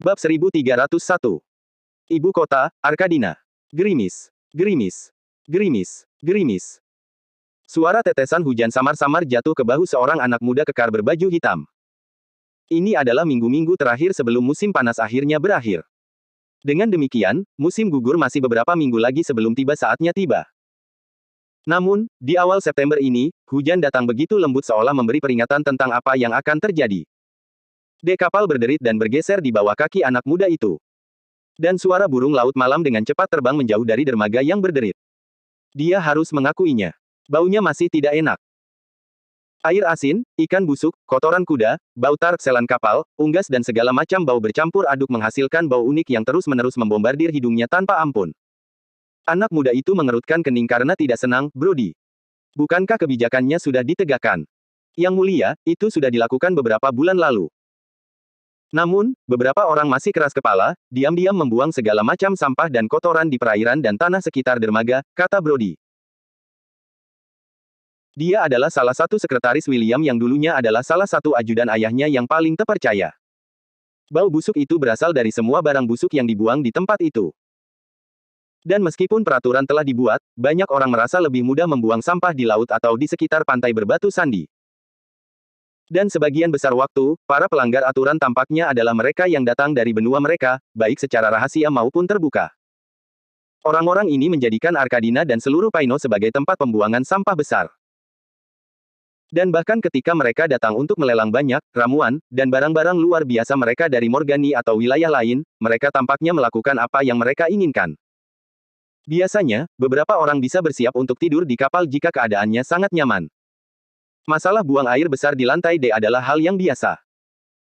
Bab 1301. Ibu kota, Arkadina. Gerimis. Gerimis. Gerimis. Gerimis. Suara tetesan hujan samar-samar jatuh ke bahu seorang anak muda kekar berbaju hitam. Ini adalah minggu-minggu terakhir sebelum musim panas akhirnya berakhir. Dengan demikian, musim gugur masih beberapa minggu lagi sebelum tiba saatnya tiba. Namun, di awal September ini, hujan datang begitu lembut seolah memberi peringatan tentang apa yang akan terjadi. Dek kapal berderit dan bergeser di bawah kaki anak muda itu. Dan suara burung laut malam dengan cepat terbang menjauh dari dermaga yang berderit. Dia harus mengakuinya. Baunya masih tidak enak. Air asin, ikan busuk, kotoran kuda, bau tar, selan kapal, unggas dan segala macam bau bercampur aduk menghasilkan bau unik yang terus-menerus membombardir hidungnya tanpa ampun. Anak muda itu mengerutkan kening karena tidak senang, Brody. Bukankah kebijakannya sudah ditegakkan? Yang mulia, itu sudah dilakukan beberapa bulan lalu. Namun, beberapa orang masih keras kepala, diam-diam membuang segala macam sampah dan kotoran di perairan dan tanah sekitar dermaga, kata Brody. Dia adalah salah satu sekretaris William yang dulunya adalah salah satu ajudan ayahnya yang paling terpercaya. Bau busuk itu berasal dari semua barang busuk yang dibuang di tempat itu. Dan meskipun peraturan telah dibuat, banyak orang merasa lebih mudah membuang sampah di laut atau di sekitar pantai berbatu sandi. Dan sebagian besar waktu, para pelanggar aturan tampaknya adalah mereka yang datang dari benua mereka, baik secara rahasia maupun terbuka. Orang-orang ini menjadikan Arkadina dan seluruh Paino sebagai tempat pembuangan sampah besar. Dan bahkan ketika mereka datang untuk melelang banyak, ramuan, dan barang-barang luar biasa mereka dari Morgani atau wilayah lain, mereka tampaknya melakukan apa yang mereka inginkan. Biasanya, beberapa orang bisa bersiap untuk tidur di kapal jika keadaannya sangat nyaman. Masalah buang air besar di lantai D adalah hal yang biasa.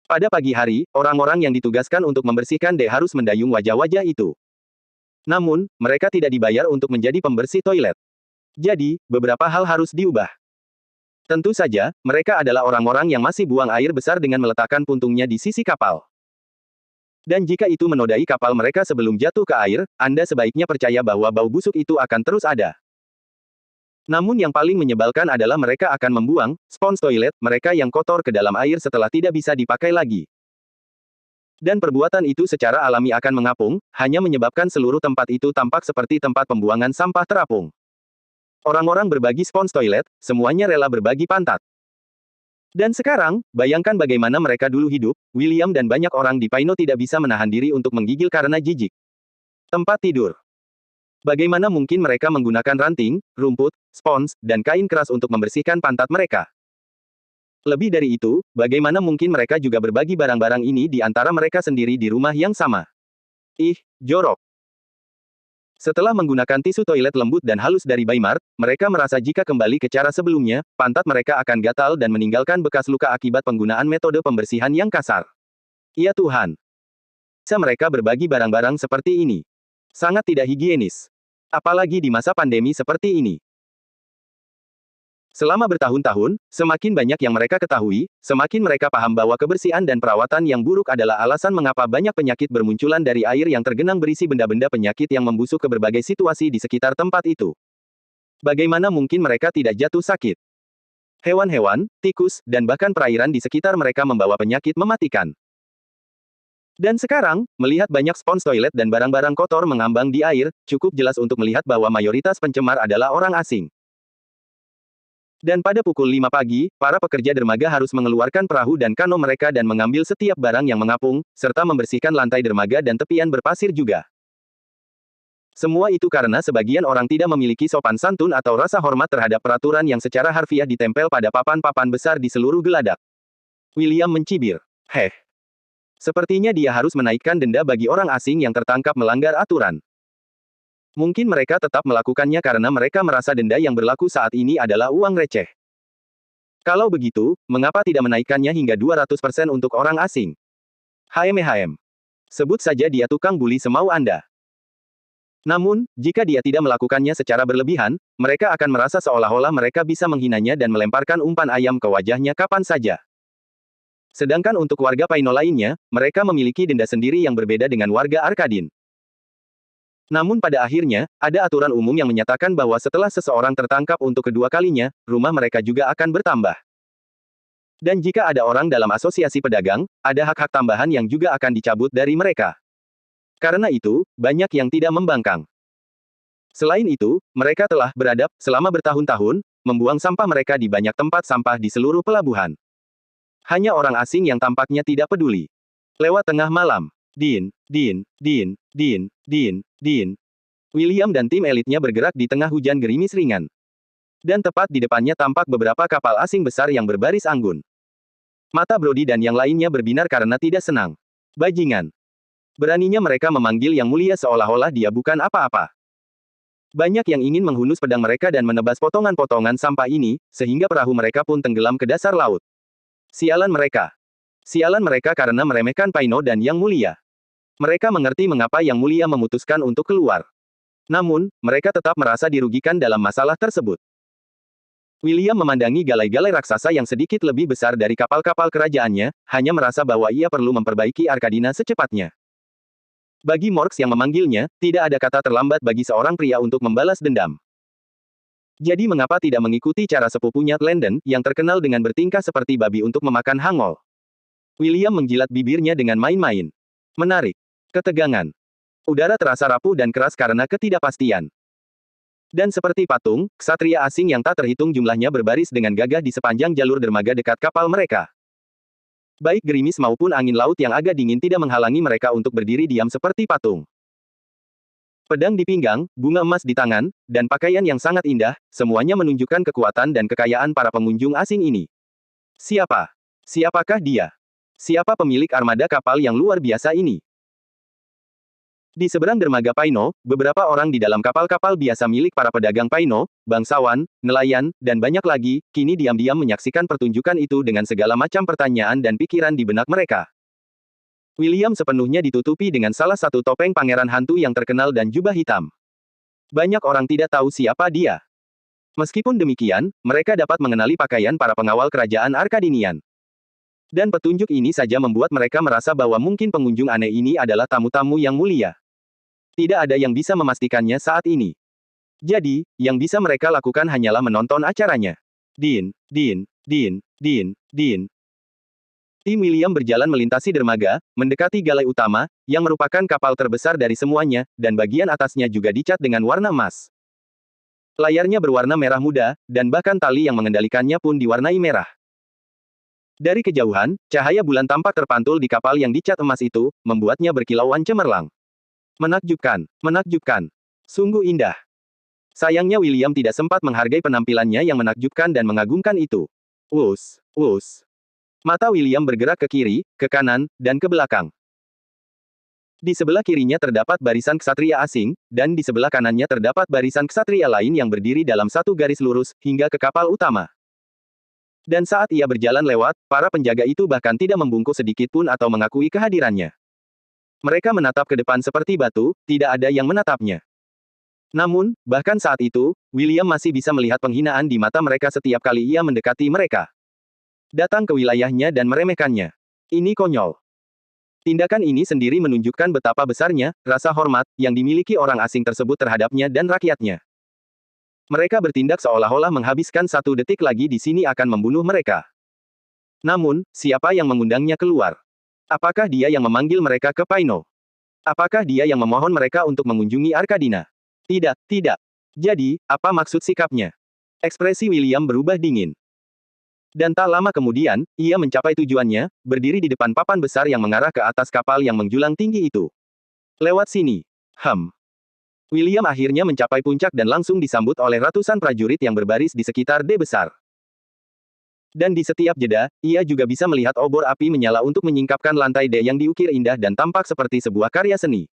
Pada pagi hari, orang-orang yang ditugaskan untuk membersihkan D harus mendayung wajah-wajah itu. Namun, mereka tidak dibayar untuk menjadi pembersih toilet. Jadi, beberapa hal harus diubah. Tentu saja, mereka adalah orang-orang yang masih buang air besar dengan meletakkan puntungnya di sisi kapal. Dan jika itu menodai kapal mereka sebelum jatuh ke air, Anda sebaiknya percaya bahwa bau busuk itu akan terus ada. Namun yang paling menyebalkan adalah mereka akan membuang spons toilet mereka yang kotor ke dalam air setelah tidak bisa dipakai lagi. Dan perbuatan itu secara alami akan mengapung, hanya menyebabkan seluruh tempat itu tampak seperti tempat pembuangan sampah terapung. Orang-orang berbagi spons toilet, semuanya rela berbagi pantat. Dan sekarang, bayangkan bagaimana mereka dulu hidup, William dan banyak orang di Paino tidak bisa menahan diri untuk menggigil karena jijik. Tempat tidur. Bagaimana mungkin mereka menggunakan ranting, rumput, spons, dan kain keras untuk membersihkan pantat mereka? Lebih dari itu, bagaimana mungkin mereka juga berbagi barang-barang ini di antara mereka sendiri di rumah yang sama? Ih, jorok. Setelah menggunakan tisu toilet lembut dan halus dari Baymart, mereka merasa jika kembali ke cara sebelumnya, pantat mereka akan gatal dan meninggalkan bekas luka akibat penggunaan metode pembersihan yang kasar. Ya Tuhan. Bisa mereka berbagi barang-barang seperti ini? Sangat tidak higienis. Apalagi di masa pandemi seperti ini. Selama bertahun-tahun, semakin banyak yang mereka ketahui, semakin mereka paham bahwa kebersihan dan perawatan yang buruk adalah alasan mengapa banyak penyakit bermunculan dari air yang tergenang berisi benda-benda penyakit yang membusuk ke berbagai situasi di sekitar tempat itu. Bagaimana mungkin mereka tidak jatuh sakit? Hewan-hewan, tikus, dan bahkan perairan di sekitar mereka membawa penyakit mematikan. Dan sekarang, melihat banyak spons toilet dan barang-barang kotor mengambang di air, cukup jelas untuk melihat bahwa mayoritas pencemar adalah orang asing. Dan pada pukul 5 pagi, para pekerja dermaga harus mengeluarkan perahu dan kano mereka dan mengambil setiap barang yang mengapung, serta membersihkan lantai dermaga dan tepian berpasir juga. Semua itu karena sebagian orang tidak memiliki sopan santun atau rasa hormat terhadap peraturan yang secara harfiah ditempel pada papan-papan besar di seluruh geladak. William mencibir. Heh. Sepertinya dia harus menaikkan denda bagi orang asing yang tertangkap melanggar aturan. Mungkin mereka tetap melakukannya karena mereka merasa denda yang berlaku saat ini adalah uang receh. Kalau begitu, mengapa tidak menaikkannya hingga 200% untuk orang asing? HMHM. Sebut saja dia tukang buli semau Anda. Namun, jika dia tidak melakukannya secara berlebihan, mereka akan merasa seolah-olah mereka bisa menghinanya dan melemparkan umpan ayam ke wajahnya kapan saja. Sedangkan untuk warga Paino lainnya, mereka memiliki denda sendiri yang berbeda dengan warga Arkadin. Namun pada akhirnya, ada aturan umum yang menyatakan bahwa setelah seseorang tertangkap untuk kedua kalinya, rumah mereka juga akan bertambah. Dan jika ada orang dalam asosiasi pedagang, ada hak-hak tambahan yang juga akan dicabut dari mereka. Karena itu, banyak yang tidak membangkang. Selain itu, mereka telah beradab selama bertahun-tahun, membuang sampah mereka di banyak tempat sampah di seluruh pelabuhan. Hanya orang asing yang tampaknya tidak peduli. Lewat tengah malam, Din. William dan tim elitnya bergerak di tengah hujan gerimis ringan. Dan tepat di depannya tampak beberapa kapal asing besar yang berbaris anggun. Mata Brody dan yang lainnya berbinar karena tidak senang. Bajingan. Beraninya mereka memanggil Yang Mulia seolah-olah dia bukan apa-apa. Banyak yang ingin menghunus pedang mereka dan menebas potongan-potongan sampah ini, sehingga perahu mereka pun tenggelam ke dasar laut. Sialan mereka. Sialan mereka karena meremehkan Paino dan Yang Mulia. Mereka mengerti mengapa Yang Mulia memutuskan untuk keluar. Namun, mereka tetap merasa dirugikan dalam masalah tersebut. William memandangi galai-galai raksasa yang sedikit lebih besar dari kapal-kapal kerajaannya, hanya merasa bahwa ia perlu memperbaiki Arkadina secepatnya. Bagi Morks yang memanggilnya, tidak ada kata terlambat bagi seorang pria untuk membalas dendam. Jadi mengapa tidak mengikuti cara sepupunya Landon, yang terkenal dengan bertingkah seperti babi untuk memakan hangol? William menjilat bibirnya dengan main-main. Menarik. Ketegangan. Udara terasa rapuh dan keras karena ketidakpastian. Dan seperti patung, ksatria asing yang tak terhitung jumlahnya berbaris dengan gagah di sepanjang jalur dermaga dekat kapal mereka. Baik gerimis maupun angin laut yang agak dingin tidak menghalangi mereka untuk berdiri diam seperti patung. Pedang di pinggang, bunga emas di tangan, dan pakaian yang sangat indah, semuanya menunjukkan kekuatan dan kekayaan para pengunjung asing ini. Siapa? Siapakah dia? Siapa pemilik armada kapal yang luar biasa ini? Di seberang dermaga Paino, beberapa orang di dalam kapal-kapal biasa milik para pedagang Paino, bangsawan, nelayan, dan banyak lagi, kini diam-diam menyaksikan pertunjukan itu dengan segala macam pertanyaan dan pikiran di benak mereka. William sepenuhnya ditutupi dengan salah satu topeng pangeran hantu yang terkenal dan jubah hitam. Banyak orang tidak tahu siapa dia. Meskipun demikian, mereka dapat mengenali pakaian para pengawal kerajaan Arkadinian. Dan petunjuk ini saja membuat mereka merasa bahwa mungkin pengunjung aneh ini adalah tamu-tamu yang mulia. Tidak ada yang bisa memastikannya saat ini. Jadi, yang bisa mereka lakukan hanyalah menonton acaranya. Din. Tim William berjalan melintasi dermaga, mendekati galai utama, yang merupakan kapal terbesar dari semuanya, dan bagian atasnya juga dicat dengan warna emas. Layarnya berwarna merah muda, dan bahkan tali yang mengendalikannya pun diwarnai merah. Dari kejauhan, cahaya bulan tampak terpantul di kapal yang dicat emas itu, membuatnya berkilauan cemerlang. Menakjubkan, menakjubkan. Sungguh indah. Sayangnya William tidak sempat menghargai penampilannya yang menakjubkan dan mengagumkan itu. Wus. Mata William bergerak ke kiri, ke kanan, dan ke belakang. Di sebelah kirinya terdapat barisan ksatria asing, dan di sebelah kanannya terdapat barisan ksatria lain yang berdiri dalam satu garis lurus, hingga ke kapal utama. Dan saat ia berjalan lewat, para penjaga itu bahkan tidak membungkuk sedikit pun atau mengakui kehadirannya. Mereka menatap ke depan seperti batu, tidak ada yang menatapnya. Namun, bahkan saat itu, William masih bisa melihat penghinaan di mata mereka setiap kali ia mendekati mereka. Datang ke wilayahnya dan meremehkannya. Ini konyol. Tindakan ini sendiri menunjukkan betapa besarnya rasa hormat yang dimiliki orang asing tersebut terhadapnya dan rakyatnya. Mereka bertindak seolah-olah menghabiskan 1 detik lagi di sini akan membunuh mereka. Namun, siapa yang mengundangnya keluar? Apakah dia yang memanggil mereka ke Paino? Apakah dia yang memohon mereka untuk mengunjungi Arkadina? Tidak. Jadi, apa maksud sikapnya? Ekspresi William berubah dingin. Dan tak lama kemudian, ia mencapai tujuannya, berdiri di depan papan besar yang mengarah ke atas kapal yang menjulang tinggi itu. Lewat sini. William akhirnya mencapai puncak dan langsung disambut oleh ratusan prajurit yang berbaris di sekitar D besar. Dan di setiap jeda, ia juga bisa melihat obor api menyala untuk menyingkapkan lantai D yang diukir indah dan tampak seperti sebuah karya seni.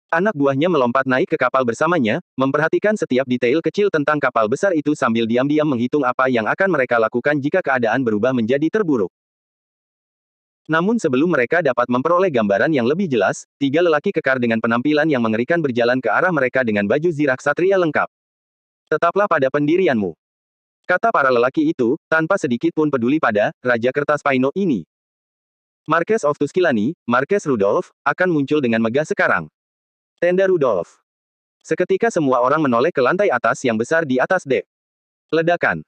Anak buahnya melompat naik ke kapal bersamanya, memperhatikan setiap detail kecil tentang kapal besar itu sambil diam-diam menghitung apa yang akan mereka lakukan jika keadaan berubah menjadi terburuk. Namun sebelum mereka dapat memperoleh gambaran yang lebih jelas, 3 lelaki kekar dengan penampilan yang mengerikan berjalan ke arah mereka dengan baju zirah ksatria lengkap. Tetaplah pada pendirianmu. Kata para lelaki itu, tanpa sedikit pun peduli pada Raja Kertas Paino ini. Marquess of Tuscalani, Marquess Rudolf, akan muncul dengan megah sekarang. Tenda Rudolf. Seketika semua orang menoleh ke lantai atas yang besar di atas dek. Ledakan.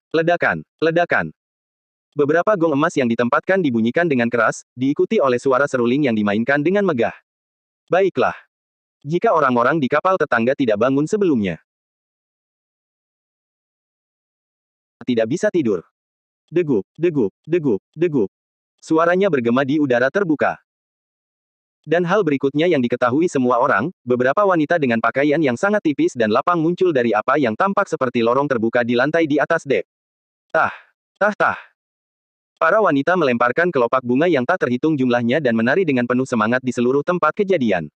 Beberapa gong emas yang ditempatkan dibunyikan dengan keras, diikuti oleh suara seruling yang dimainkan dengan megah. Baiklah. Jika orang-orang di kapal tetangga tidak bangun sebelumnya, tidak bisa tidur. Degup, degup, degup, degup. Suaranya bergema di udara terbuka. Dan hal berikutnya yang diketahui semua orang, beberapa wanita dengan pakaian yang sangat tipis dan lapang muncul dari apa yang tampak seperti lorong terbuka di lantai di atas dek. Tah, tah, tah. Para wanita melemparkan kelopak bunga yang tak terhitung jumlahnya dan menari dengan penuh semangat di seluruh tempat kejadian.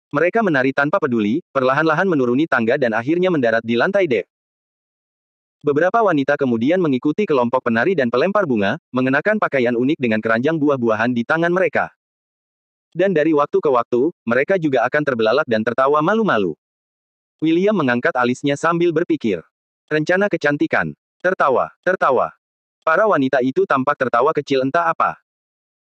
Mereka menari tanpa peduli, perlahan-lahan menuruni tangga dan akhirnya mendarat di lantai dek. Beberapa wanita kemudian mengikuti kelompok penari dan pelempar bunga, mengenakan pakaian unik dengan keranjang buah-buahan di tangan mereka. Dan dari waktu ke waktu, mereka juga akan terbelalak dan tertawa malu-malu. William mengangkat alisnya sambil berpikir. Rencana kecantikan. Tertawa, tertawa. Para wanita itu tampak tertawa kecil entah apa.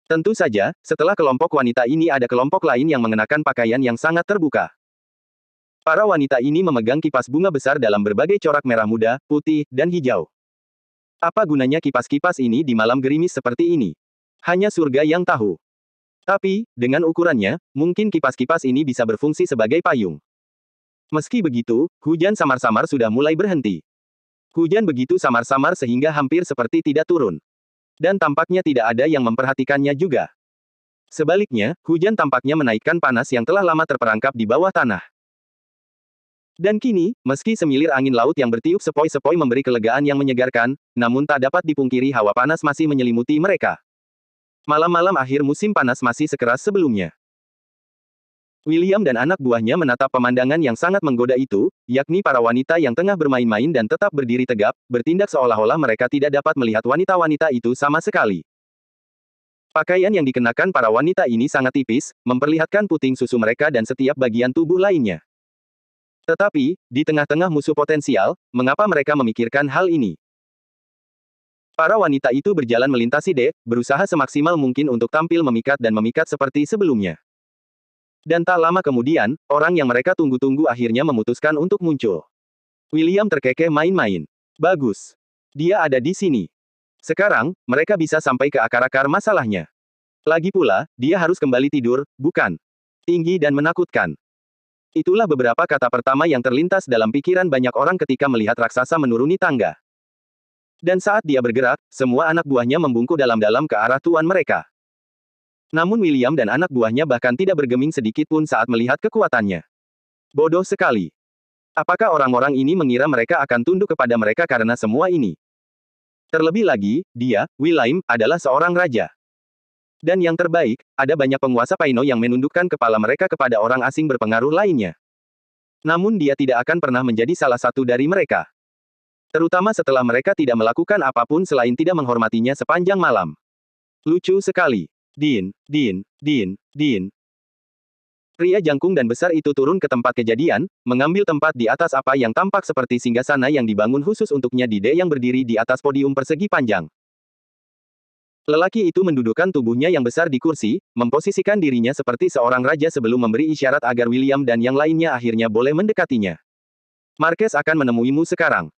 Tentu saja, setelah kelompok wanita ini ada kelompok lain yang mengenakan pakaian yang sangat terbuka. Para wanita ini memegang kipas bunga besar dalam berbagai corak merah muda, putih, dan hijau. Apa gunanya kipas-kipas ini di malam gerimis seperti ini? Hanya surga yang tahu. Tapi, dengan ukurannya, mungkin kipas-kipas ini bisa berfungsi sebagai payung. Meski begitu, hujan samar-samar sudah mulai berhenti. Hujan begitu samar-samar sehingga hampir seperti tidak turun. Dan tampaknya tidak ada yang memperhatikannya juga. Sebaliknya, hujan tampaknya menaikkan panas yang telah lama terperangkap di bawah tanah. Dan kini, meski semilir angin laut yang bertiup sepoi-sepoi memberi kelegaan yang menyegarkan, namun tak dapat dipungkiri hawa panas masih menyelimuti mereka. Malam-malam akhir musim panas masih sekeras sebelumnya. William dan anak buahnya menatap pemandangan yang sangat menggoda itu, yakni para wanita yang tengah bermain-main dan tetap berdiri tegap, bertindak seolah-olah mereka tidak dapat melihat wanita-wanita itu sama sekali. Pakaian yang dikenakan para wanita ini sangat tipis, memperlihatkan puting susu mereka dan setiap bagian tubuh lainnya. Tetapi, di tengah-tengah musuh potensial, mengapa mereka memikirkan hal ini? Para wanita itu berjalan melintasi dek, berusaha semaksimal mungkin untuk tampil memikat dan memikat seperti sebelumnya. Dan tak lama kemudian, orang yang mereka tunggu-tunggu akhirnya memutuskan untuk muncul. William terkekeh main-main. Bagus. Dia ada di sini. Sekarang, mereka bisa sampai ke akar-akar masalahnya. Lagi pula, dia harus kembali tidur, bukan? Tinggi dan menakutkan. Itulah beberapa kata pertama yang terlintas dalam pikiran banyak orang ketika melihat raksasa menuruni tangga. Dan saat dia bergerak, semua anak buahnya membungkuk dalam-dalam ke arah tuan mereka. Namun William dan anak buahnya bahkan tidak bergeming sedikit pun saat melihat kekuatannya. Bodoh sekali. Apakah orang-orang ini mengira mereka akan tunduk kepada mereka karena semua ini? Terlebih lagi, dia, William, adalah seorang raja. Dan yang terbaik, ada banyak penguasa Paino yang menundukkan kepala mereka kepada orang asing berpengaruh lainnya. Namun dia tidak akan pernah menjadi salah satu dari mereka. Terutama setelah mereka tidak melakukan apapun selain tidak menghormatinya sepanjang malam. Lucu sekali. Din, din, din, din. Pria jangkung dan besar itu turun ke tempat kejadian, mengambil tempat di atas apa yang tampak seperti singgasana yang dibangun khusus untuknya di dek yang berdiri di atas podium persegi panjang. Lelaki itu mendudukkan tubuhnya yang besar di kursi, memposisikan dirinya seperti seorang raja sebelum memberi isyarat agar William dan yang lainnya akhirnya boleh mendekatinya. Marquez akan menemuimu sekarang.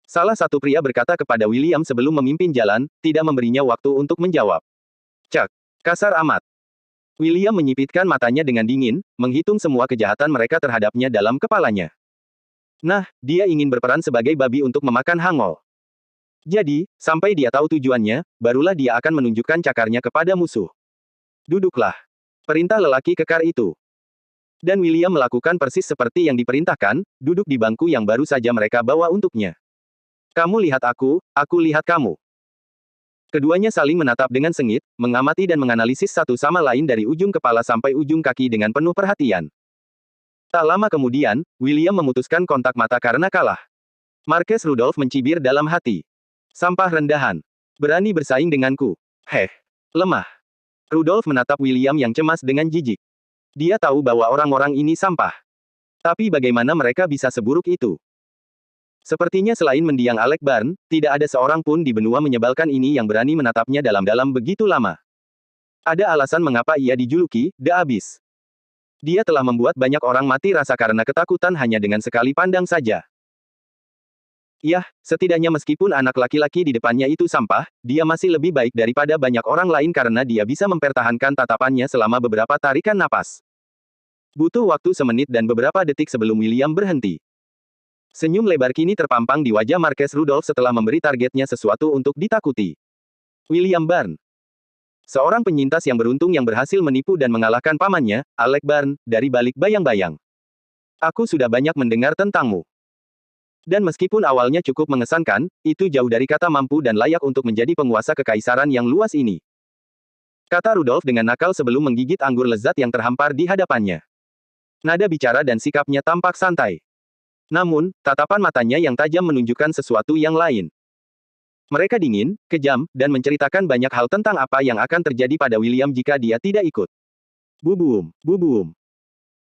Salah satu pria berkata kepada William sebelum memimpin jalan, tidak memberinya waktu untuk menjawab. Cak. Kasar amat. William menyipitkan matanya dengan dingin, menghitung semua kejahatan mereka terhadapnya dalam kepalanya. Nah, dia ingin berperan sebagai babi untuk memakan Hangul. Jadi, sampai dia tahu tujuannya, barulah dia akan menunjukkan cakarnya kepada musuh. Duduklah. Perintah lelaki kekar itu. Dan William melakukan persis seperti yang diperintahkan, duduk di bangku yang baru saja mereka bawa untuknya. Kamu lihat aku lihat kamu. Keduanya saling menatap dengan sengit, mengamati dan menganalisis satu sama lain dari ujung kepala sampai ujung kaki dengan penuh perhatian. Tak lama kemudian, William memutuskan kontak mata karena kalah. Marquez Rudolph mencibir dalam hati. Sampah rendahan. Berani bersaing denganku. Heh. Lemah. Rudolph menatap William yang cemas dengan jijik. Dia tahu bahwa orang-orang ini sampah. Tapi bagaimana mereka bisa seburuk itu? Sepertinya selain mendiang Alec Barn, tidak ada seorang pun di benua menyebalkan ini yang berani menatapnya dalam-dalam begitu lama. Ada alasan mengapa ia dijuluki The Abyss. Dia telah membuat banyak orang mati rasa karena ketakutan hanya dengan sekali pandang saja. Yah, setidaknya meskipun anak laki-laki di depannya itu sampah, dia masih lebih baik daripada banyak orang lain karena dia bisa mempertahankan tatapannya selama beberapa tarikan napas. Butuh waktu semenit dan beberapa detik sebelum William berhenti. Senyum lebar kini terpampang di wajah Marquez Rudolph setelah memberi targetnya sesuatu untuk ditakuti. William Barnes. Seorang penyintas yang beruntung yang berhasil menipu dan mengalahkan pamannya, Alec Barnes, dari balik bayang-bayang. Aku sudah banyak mendengar tentangmu. Dan meskipun awalnya cukup mengesankan, itu jauh dari kata mampu dan layak untuk menjadi penguasa kekaisaran yang luas ini. Kata Rudolph dengan nakal sebelum menggigit anggur lezat yang terhampar di hadapannya. Nada bicara dan sikapnya tampak santai. Namun, tatapan matanya yang tajam menunjukkan sesuatu yang lain. Mereka dingin, kejam, dan menceritakan banyak hal tentang apa yang akan terjadi pada William jika dia tidak ikut. Bubuum, bubuum.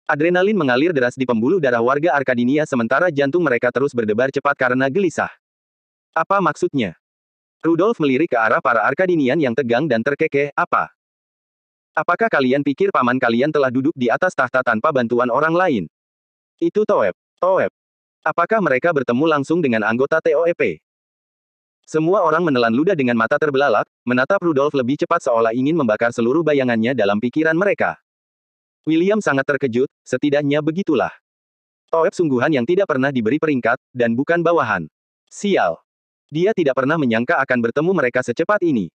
Adrenalin mengalir deras di pembuluh darah warga Arkadinia sementara jantung mereka terus berdebar cepat karena gelisah. Apa maksudnya? Rudolph melirik ke arah para Arkadinian yang tegang dan terkekeh, apa? Apakah kalian pikir paman kalian telah duduk di atas tahta tanpa bantuan orang lain? Itu Toeb. Toeb. Apakah mereka bertemu langsung dengan anggota TOEP? Semua orang menelan ludah dengan mata terbelalak, menatap Rudolph lebih cepat seolah ingin membakar seluruh bayangannya dalam pikiran mereka. William sangat terkejut, setidaknya begitulah. Toeb sungguhan yang tidak pernah diberi peringkat, dan bukan bawahan. Sial. Dia tidak pernah menyangka akan bertemu mereka secepat ini.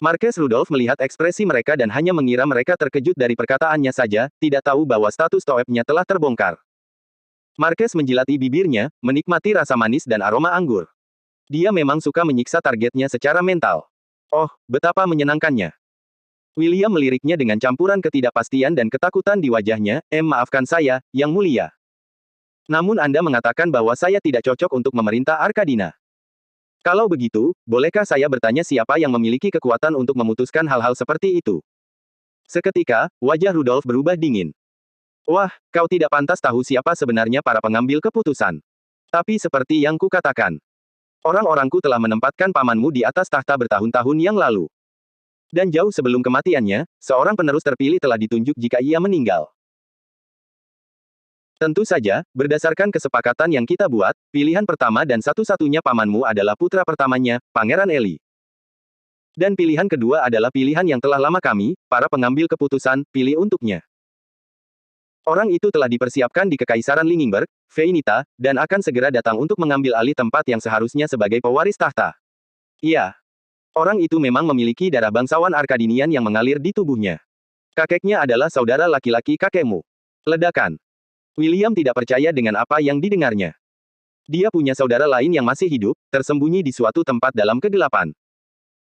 Marquez Rudolph melihat ekspresi mereka dan hanya mengira mereka terkejut dari perkataannya saja, tidak tahu bahwa status Toebnya telah terbongkar. Marquez menjilati bibirnya, menikmati rasa manis dan aroma anggur. Dia memang suka menyiksa targetnya secara mental. Oh, betapa menyenangkannya. William meliriknya dengan campuran ketidakpastian dan ketakutan di wajahnya, maafkan saya, Yang Mulia. Namun Anda mengatakan bahwa saya tidak cocok untuk memerintah Arkadina. Kalau begitu, bolehkah saya bertanya siapa yang memiliki kekuatan untuk memutuskan hal-hal seperti itu? Seketika, wajah Rudolph berubah dingin. Wah, kau tidak pantas tahu siapa sebenarnya para pengambil keputusan. Tapi seperti yang kukatakan, orang-orangku telah menempatkan pamanmu di atas tahta bertahun-tahun yang lalu. Dan jauh sebelum kematiannya, seorang penerus terpilih telah ditunjuk jika ia meninggal. Tentu saja, berdasarkan kesepakatan yang kita buat, pilihan pertama dan satu-satunya pamanmu adalah putra pertamanya, Pangeran Eli. Dan pilihan kedua adalah pilihan yang telah lama kami, para pengambil keputusan, pilih untuknya. Orang itu telah dipersiapkan di Kekaisaran Lingingberg, Veinita, dan akan segera datang untuk mengambil alih tempat yang seharusnya sebagai pewaris tahta. Iya. Orang itu memang memiliki darah bangsawan Arkadinian yang mengalir di tubuhnya. Kakeknya adalah saudara laki-laki kakekmu. Ledakan. William tidak percaya dengan apa yang didengarnya. Dia punya saudara lain yang masih hidup, tersembunyi di suatu tempat dalam kegelapan.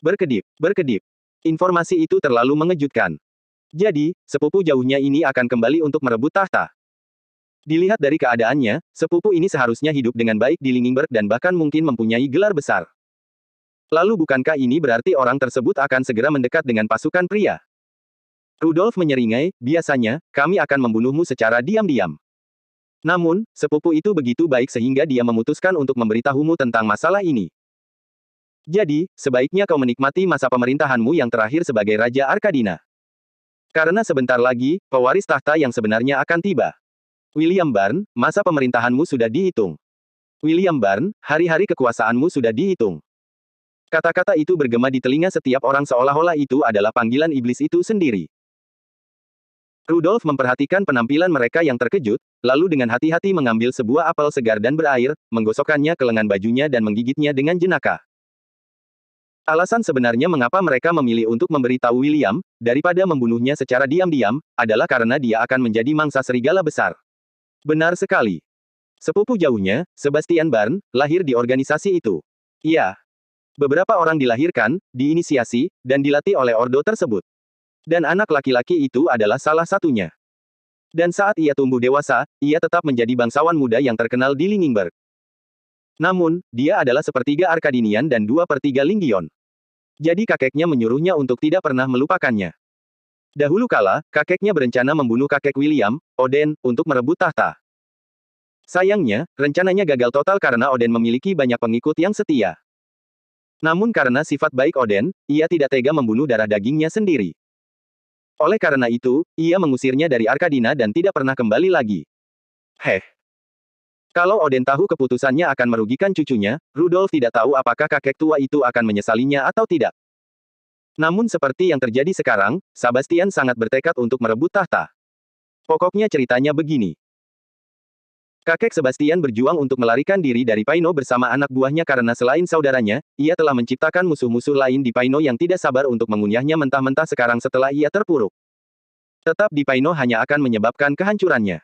Berkedip, berkedip. Informasi itu terlalu mengejutkan. Jadi, sepupu jauhnya ini akan kembali untuk merebut tahta. Dilihat dari keadaannya, sepupu ini seharusnya hidup dengan baik di Lingingberg dan bahkan mungkin mempunyai gelar besar. Lalu bukankah ini berarti orang tersebut akan segera mendekat dengan pasukan pria? Rudolph menyeringai, biasanya, kami akan membunuhmu secara diam-diam. Namun, sepupu itu begitu baik sehingga dia memutuskan untuk memberitahumu tentang masalah ini. Jadi, sebaiknya kau menikmati masa pemerintahanmu yang terakhir sebagai Raja Arkadina. Karena sebentar lagi, pewaris tahta yang sebenarnya akan tiba. William Barnes, masa pemerintahanmu sudah dihitung. William Barnes, hari-hari kekuasaanmu sudah dihitung. Kata-kata itu bergema di telinga setiap orang seolah-olah itu adalah panggilan iblis itu sendiri. Rudolph memperhatikan penampilan mereka yang terkejut, lalu dengan hati-hati mengambil sebuah apel segar dan berair, menggosokkannya ke lengan bajunya dan menggigitnya dengan jenaka. Alasan sebenarnya mengapa mereka memilih untuk memberitahu William, daripada membunuhnya secara diam-diam, adalah karena dia akan menjadi mangsa serigala besar. Benar sekali. Sepupu jauhnya, Sebastian Barnes, lahir di organisasi itu. Iya. Beberapa orang dilahirkan, diinisiasi, dan dilatih oleh ordo tersebut. Dan anak laki-laki itu adalah salah satunya. Dan saat ia tumbuh dewasa, ia tetap menjadi bangsawan muda yang terkenal di Lingingberg. Namun, dia adalah sepertiga Arkadinian dan 2/3 Linggion. Jadi kakeknya menyuruhnya untuk tidak pernah melupakannya. Dahulu kala, kakeknya berencana membunuh kakek William, Oden, untuk merebut tahta. Sayangnya, rencananya gagal total karena Oden memiliki banyak pengikut yang setia. Namun karena sifat baik Oden, ia tidak tega membunuh darah dagingnya sendiri. Oleh karena itu, ia mengusirnya dari Arkadina dan tidak pernah kembali lagi. Heh. Kalau Oden tahu keputusannya akan merugikan cucunya, Rudolf tidak tahu apakah kakek tua itu akan menyesalinya atau tidak. Namun seperti yang terjadi sekarang, Sebastian sangat bertekad untuk merebut tahta. Pokoknya ceritanya begini. Kakek Sebastian berjuang untuk melarikan diri dari Paino bersama anak buahnya karena selain saudaranya, ia telah menciptakan musuh-musuh lain di Paino yang tidak sabar untuk mengunyahnya mentah-mentah sekarang setelah ia terpuruk. Tetap di Paino hanya akan menyebabkan kehancurannya.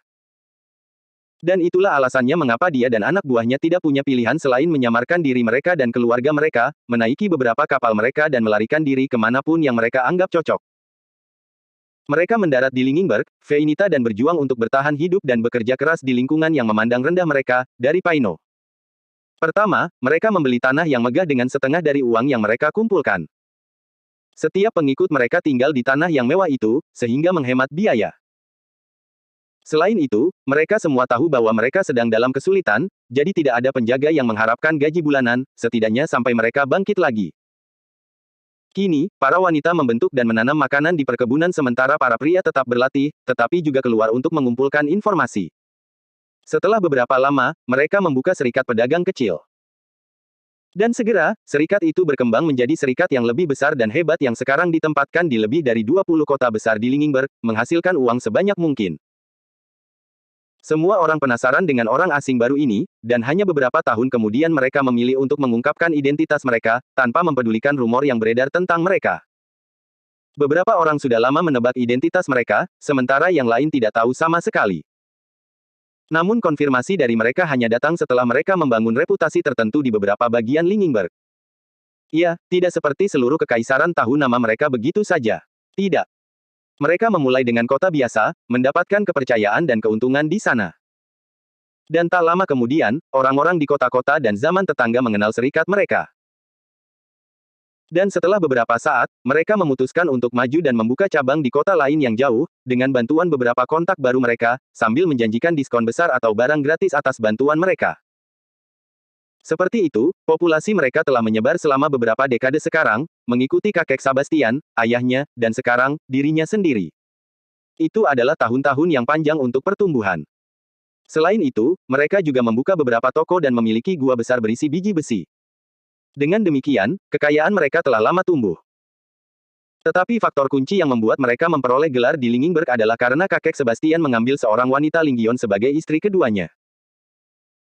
Dan itulah alasannya mengapa dia dan anak buahnya tidak punya pilihan selain menyamarkan diri mereka dan keluarga mereka, menaiki beberapa kapal mereka dan melarikan diri kemanapun yang mereka anggap cocok. Mereka mendarat di Lingingberg, Veinita dan berjuang untuk bertahan hidup dan bekerja keras di lingkungan yang memandang rendah mereka, dari Paino. Pertama, mereka membeli tanah yang megah dengan setengah dari uang yang mereka kumpulkan. Setiap pengikut mereka tinggal di tanah yang mewah itu, sehingga menghemat biaya. Selain itu, mereka semua tahu bahwa mereka sedang dalam kesulitan, jadi tidak ada penjaga yang mengharapkan gaji bulanan, setidaknya sampai mereka bangkit lagi. Kini, para wanita membentuk dan menanam makanan di perkebunan sementara para pria tetap berlatih, tetapi juga keluar untuk mengumpulkan informasi. Setelah beberapa lama, mereka membuka serikat pedagang kecil. Dan segera, serikat itu berkembang menjadi serikat yang lebih besar dan hebat yang sekarang ditempatkan di lebih dari 20 kota besar di Lingingberg, menghasilkan uang sebanyak mungkin. Semua orang penasaran dengan orang asing baru ini, dan hanya beberapa tahun kemudian mereka memilih untuk mengungkapkan identitas mereka, tanpa mempedulikan rumor yang beredar tentang mereka. Beberapa orang sudah lama menebak identitas mereka, sementara yang lain tidak tahu sama sekali. Namun konfirmasi dari mereka hanya datang setelah mereka membangun reputasi tertentu di beberapa bagian Lingingberg. Ya, tidak seperti seluruh kekaisaran tahu nama mereka begitu saja. Tidak. Mereka memulai dengan kota biasa, mendapatkan kepercayaan dan keuntungan di sana. Dan tak lama kemudian, orang-orang di kota-kota dan zaman tetangga mengenal serikat mereka. Dan setelah beberapa saat, mereka memutuskan untuk maju dan membuka cabang di kota lain yang jauh, dengan bantuan beberapa kontak baru mereka, sambil menjanjikan diskon besar atau barang gratis atas bantuan mereka. Seperti itu, populasi mereka telah menyebar selama beberapa dekade sekarang, mengikuti kakek Sebastian, ayahnya, dan sekarang, dirinya sendiri. Itu adalah tahun-tahun yang panjang untuk pertumbuhan. Selain itu, mereka juga membuka beberapa toko dan memiliki gua besar berisi biji besi. Dengan demikian, kekayaan mereka telah lama tumbuh. Tetapi faktor kunci yang membuat mereka memperoleh gelar di Lingingberg adalah karena kakek Sebastian mengambil seorang wanita Linggion sebagai istri keduanya.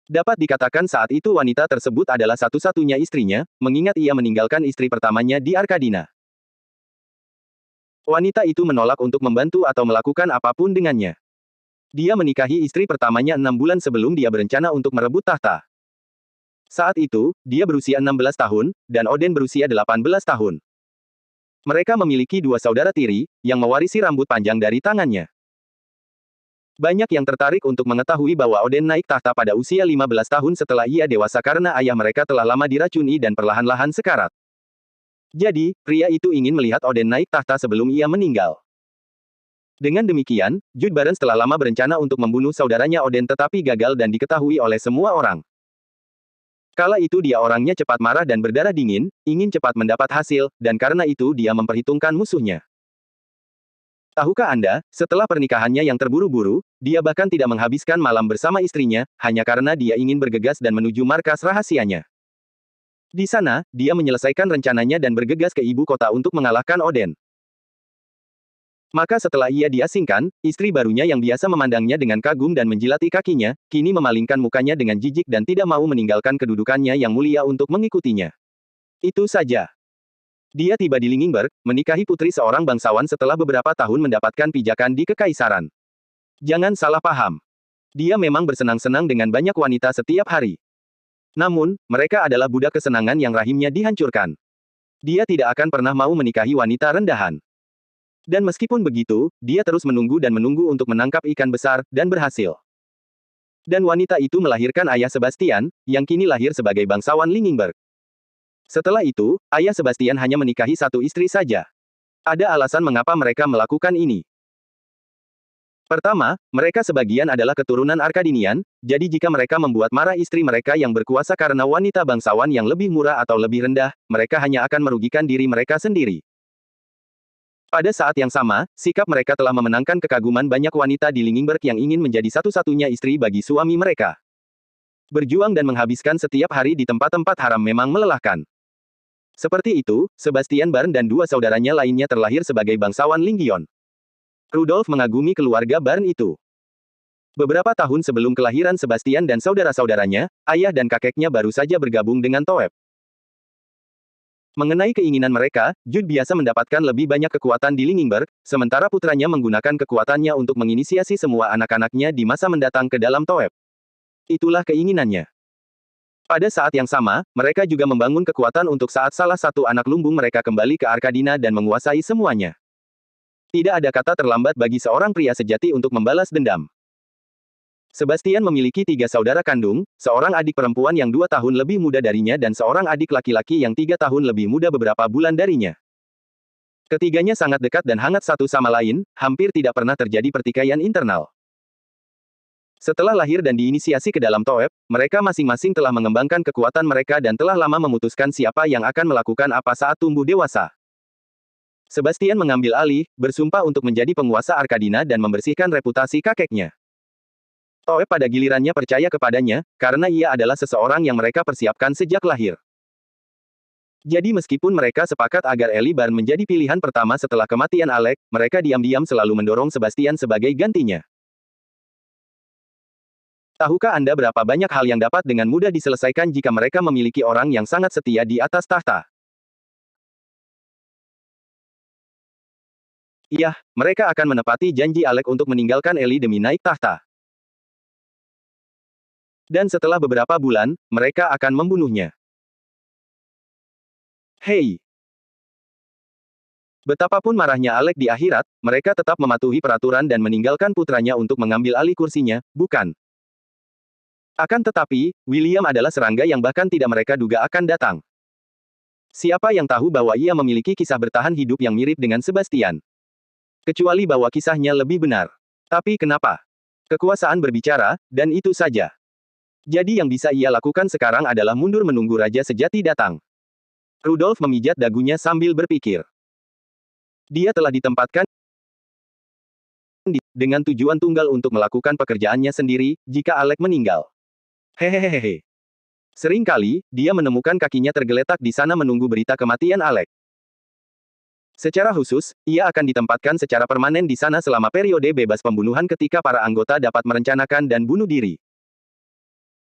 Dapat dikatakan saat itu wanita tersebut adalah satu-satunya istrinya, mengingat ia meninggalkan istri pertamanya di Arkadina. Wanita itu menolak untuk membantu atau melakukan apapun dengannya. Dia menikahi istri pertamanya 6 bulan sebelum dia berencana untuk merebut tahta. Saat itu, dia berusia 16 tahun, dan Oden berusia 18 tahun. Mereka memiliki dua saudara tiri, yang mewarisi rambut panjang dari tangannya. Banyak yang tertarik untuk mengetahui bahwa Oden naik tahta pada usia 15 tahun setelah ia dewasa karena ayah mereka telah lama diracuni dan perlahan-lahan sekarat. Jadi, pria itu ingin melihat Oden naik tahta sebelum ia meninggal. Dengan demikian, Jude Barons telah lama berencana untuk membunuh saudaranya Oden tetapi gagal dan diketahui oleh semua orang. Kala itu dia orangnya cepat marah dan berdarah dingin, ingin cepat mendapat hasil, dan karena itu dia memperhitungkan musuhnya. Tahukah Anda, setelah pernikahannya yang terburu-buru, dia bahkan tidak menghabiskan malam bersama istrinya, hanya karena dia ingin bergegas dan menuju markas rahasianya. Di sana, dia menyelesaikan rencananya dan bergegas ke ibu kota untuk mengalahkan Oden. Maka setelah ia diasingkan, istri barunya yang biasa memandangnya dengan kagum dan menjilati kakinya, kini memalingkan mukanya dengan jijik dan tidak mau meninggalkan kedudukannya yang mulia untuk mengikutinya. Itu saja. Dia tiba di Lingingberg, menikahi putri seorang bangsawan setelah beberapa tahun mendapatkan pijakan di kekaisaran. Jangan salah paham. Dia memang bersenang-senang dengan banyak wanita setiap hari. Namun, mereka adalah budak kesenangan yang rahimnya dihancurkan. Dia tidak akan pernah mau menikahi wanita rendahan. Dan meskipun begitu, dia terus menunggu dan menunggu untuk menangkap ikan besar, dan berhasil. Dan wanita itu melahirkan ayah Sebastian, yang kini lahir sebagai bangsawan Lingingberg. Setelah itu, ayah Sebastian hanya menikahi satu istri saja. Ada alasan mengapa mereka melakukan ini. Pertama, mereka sebagian adalah keturunan Arkadinian, jadi jika mereka membuat marah istri mereka yang berkuasa karena wanita bangsawan yang lebih murah atau lebih rendah, mereka hanya akan merugikan diri mereka sendiri. Pada saat yang sama, sikap mereka telah memenangkan kekaguman banyak wanita di Lingingberg yang ingin menjadi satu-satunya istri bagi suami mereka. Berjuang dan menghabiskan setiap hari di tempat-tempat haram memang melelahkan. Seperti itu, Sebastian Barn dan dua saudaranya lainnya terlahir sebagai bangsawan Linggion. Rudolf mengagumi keluarga Barn itu. Beberapa tahun sebelum kelahiran Sebastian dan saudara-saudaranya, ayah dan kakeknya baru saja bergabung dengan Toeb. Mengenai keinginan mereka, Jude biasa mendapatkan lebih banyak kekuatan di Lingingberg, sementara putranya menggunakan kekuatannya untuk menginisiasi semua anak-anaknya di masa mendatang ke dalam Toeb. Itulah keinginannya. Pada saat yang sama, mereka juga membangun kekuatan untuk saat salah satu anak lumbung mereka kembali ke Arkadina dan menguasai semuanya. Tidak ada kata terlambat bagi seorang pria sejati untuk membalas dendam. Sebastian memiliki 3 saudara kandung, seorang adik perempuan yang 2 tahun lebih muda darinya dan seorang adik laki-laki yang 3 tahun lebih muda beberapa bulan darinya. Ketiganya sangat dekat dan hangat satu sama lain, hampir tidak pernah terjadi pertikaian internal. Setelah lahir dan diinisiasi ke dalam Toeb, mereka masing-masing telah mengembangkan kekuatan mereka dan telah lama memutuskan siapa yang akan melakukan apa saat tumbuh dewasa. Sebastian mengambil alih, bersumpah untuk menjadi penguasa Arkadina dan membersihkan reputasi kakeknya. Toeb pada gilirannya percaya kepadanya, karena ia adalah seseorang yang mereka persiapkan sejak lahir. Jadi meskipun mereka sepakat agar Eli Barn menjadi pilihan pertama setelah kematian Alec, mereka diam-diam selalu mendorong Sebastian sebagai gantinya. Tahukah Anda berapa banyak hal yang dapat dengan mudah diselesaikan jika mereka memiliki orang yang sangat setia di atas tahta? Iya, mereka akan menepati janji Alec untuk meninggalkan Eli demi naik tahta. Dan setelah beberapa bulan, mereka akan membunuhnya. Hei! Betapapun marahnya Alec di akhirat, mereka tetap mematuhi peraturan dan meninggalkan putranya untuk mengambil alih kursinya, bukan? Akan tetapi, William adalah serangga yang bahkan tidak mereka duga akan datang. Siapa yang tahu bahwa ia memiliki kisah bertahan hidup yang mirip dengan Sebastian? Kecuali bahwa kisahnya lebih benar. Tapi kenapa? Kekuasaan berbicara, dan itu saja. Jadi yang bisa ia lakukan sekarang adalah mundur menunggu raja sejati datang. Rudolf memijat dagunya sambil berpikir. Dia telah ditempatkan dengan tujuan tunggal untuk melakukan pekerjaannya sendiri, jika Alec meninggal. Hehehehe. Seringkali, dia menemukan kakinya tergeletak di sana menunggu berita kematian Alec. Secara khusus, ia akan ditempatkan secara permanen di sana selama periode bebas pembunuhan ketika para anggota dapat merencanakan dan bunuh diri.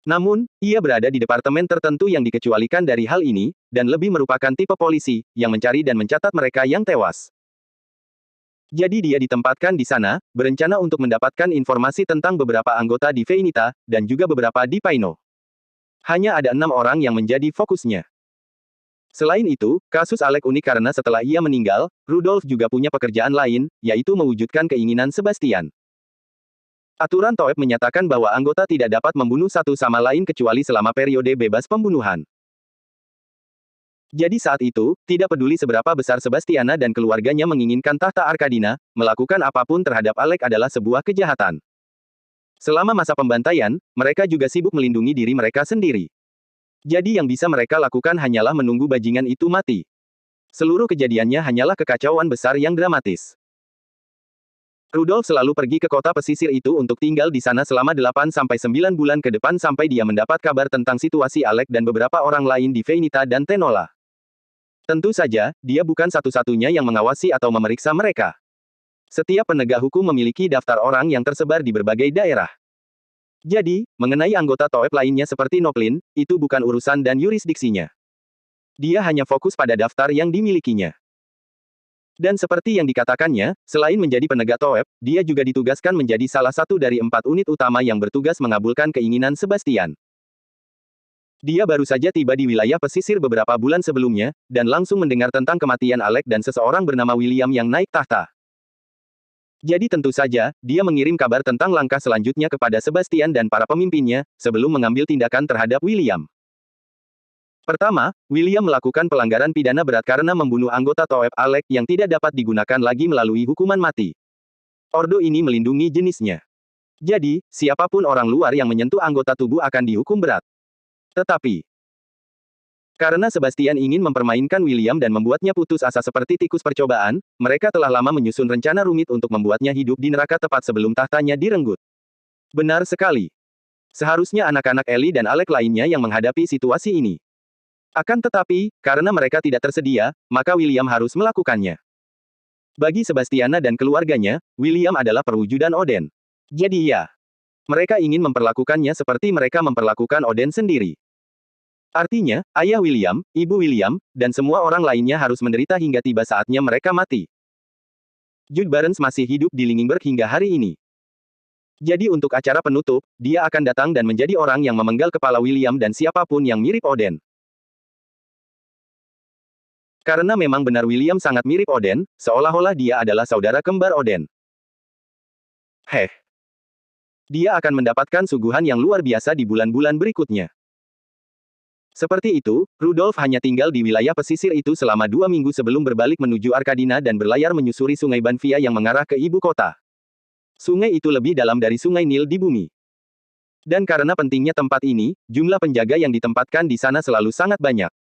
Namun, ia berada di departemen tertentu yang dikecualikan dari hal ini, dan lebih merupakan tipe polisi, yang mencari dan mencatat mereka yang tewas. Jadi dia ditempatkan di sana, berencana untuk mendapatkan informasi tentang beberapa anggota di Veinita, dan juga beberapa di Paino. Hanya ada 6 orang yang menjadi fokusnya. Selain itu, kasus Alec unik karena setelah ia meninggal, Rudolf juga punya pekerjaan lain, yaitu mewujudkan keinginan Sebastian. Aturan Toeb menyatakan bahwa anggota tidak dapat membunuh satu sama lain kecuali selama periode bebas pembunuhan. Jadi saat itu, tidak peduli seberapa besar Sebastiana dan keluarganya menginginkan tahta Arkadina, melakukan apapun terhadap Alec adalah sebuah kejahatan. Selama masa pembantaian, mereka juga sibuk melindungi diri mereka sendiri. Jadi yang bisa mereka lakukan hanyalah menunggu bajingan itu mati. Seluruh kejadiannya hanyalah kekacauan besar yang dramatis. Rudolf selalu pergi ke kota pesisir itu untuk tinggal di sana selama 8-9 bulan ke depan sampai dia mendapat kabar tentang situasi Alec dan beberapa orang lain di Veinita dan Tenola. Tentu saja, dia bukan satu-satunya yang mengawasi atau memeriksa mereka. Setiap penegak hukum memiliki daftar orang yang tersebar di berbagai daerah. Jadi, mengenai anggota Toeb lainnya seperti Noklin, itu bukan urusan dan yurisdiksinya. Dia hanya fokus pada daftar yang dimilikinya. Dan seperti yang dikatakannya, selain menjadi penegak Toeb, dia juga ditugaskan menjadi salah satu dari 4 unit utama yang bertugas mengabulkan keinginan Sebastian. Dia baru saja tiba di wilayah pesisir beberapa bulan sebelumnya, dan langsung mendengar tentang kematian Alec dan seseorang bernama William yang naik tahta. Jadi tentu saja, dia mengirim kabar tentang langkah selanjutnya kepada Sebastian dan para pemimpinnya, sebelum mengambil tindakan terhadap William. Pertama, William melakukan pelanggaran pidana berat karena membunuh anggota Toeb Alec yang tidak dapat digunakan lagi melalui hukuman mati. Ordo ini melindungi jenisnya. Jadi, siapapun orang luar yang menyentuh anggota tubuh akan dihukum berat. Tetapi, karena Sebastian ingin mempermainkan William dan membuatnya putus asa seperti tikus percobaan, mereka telah lama menyusun rencana rumit untuk membuatnya hidup di neraka tepat sebelum tahtanya direnggut. Benar sekali. Seharusnya anak-anak Ellie dan Alec lainnya yang menghadapi situasi ini. Akan tetapi, karena mereka tidak tersedia, maka William harus melakukannya. Bagi Sebastiana dan keluarganya, William adalah perwujudan Odin. Jadi ya, mereka ingin memperlakukannya seperti mereka memperlakukan Odin sendiri. Artinya, ayah William, ibu William, dan semua orang lainnya harus menderita hingga tiba saatnya mereka mati. Jude Barnes masih hidup di Lingingberg hingga hari ini. Jadi untuk acara penutup, dia akan datang dan menjadi orang yang memenggal kepala William dan siapapun yang mirip Odin. Karena memang benar William sangat mirip Odin, seolah-olah dia adalah saudara kembar Odin. Dia akan mendapatkan suguhan yang luar biasa di bulan-bulan berikutnya. Seperti itu, Rudolf hanya tinggal di wilayah pesisir itu selama 2 minggu sebelum berbalik menuju Arkadina dan berlayar menyusuri sungai Banvia yang mengarah ke ibu kota. Sungai itu lebih dalam dari sungai Nil di bumi. Dan karena pentingnya tempat ini, jumlah penjaga yang ditempatkan di sana selalu sangat banyak.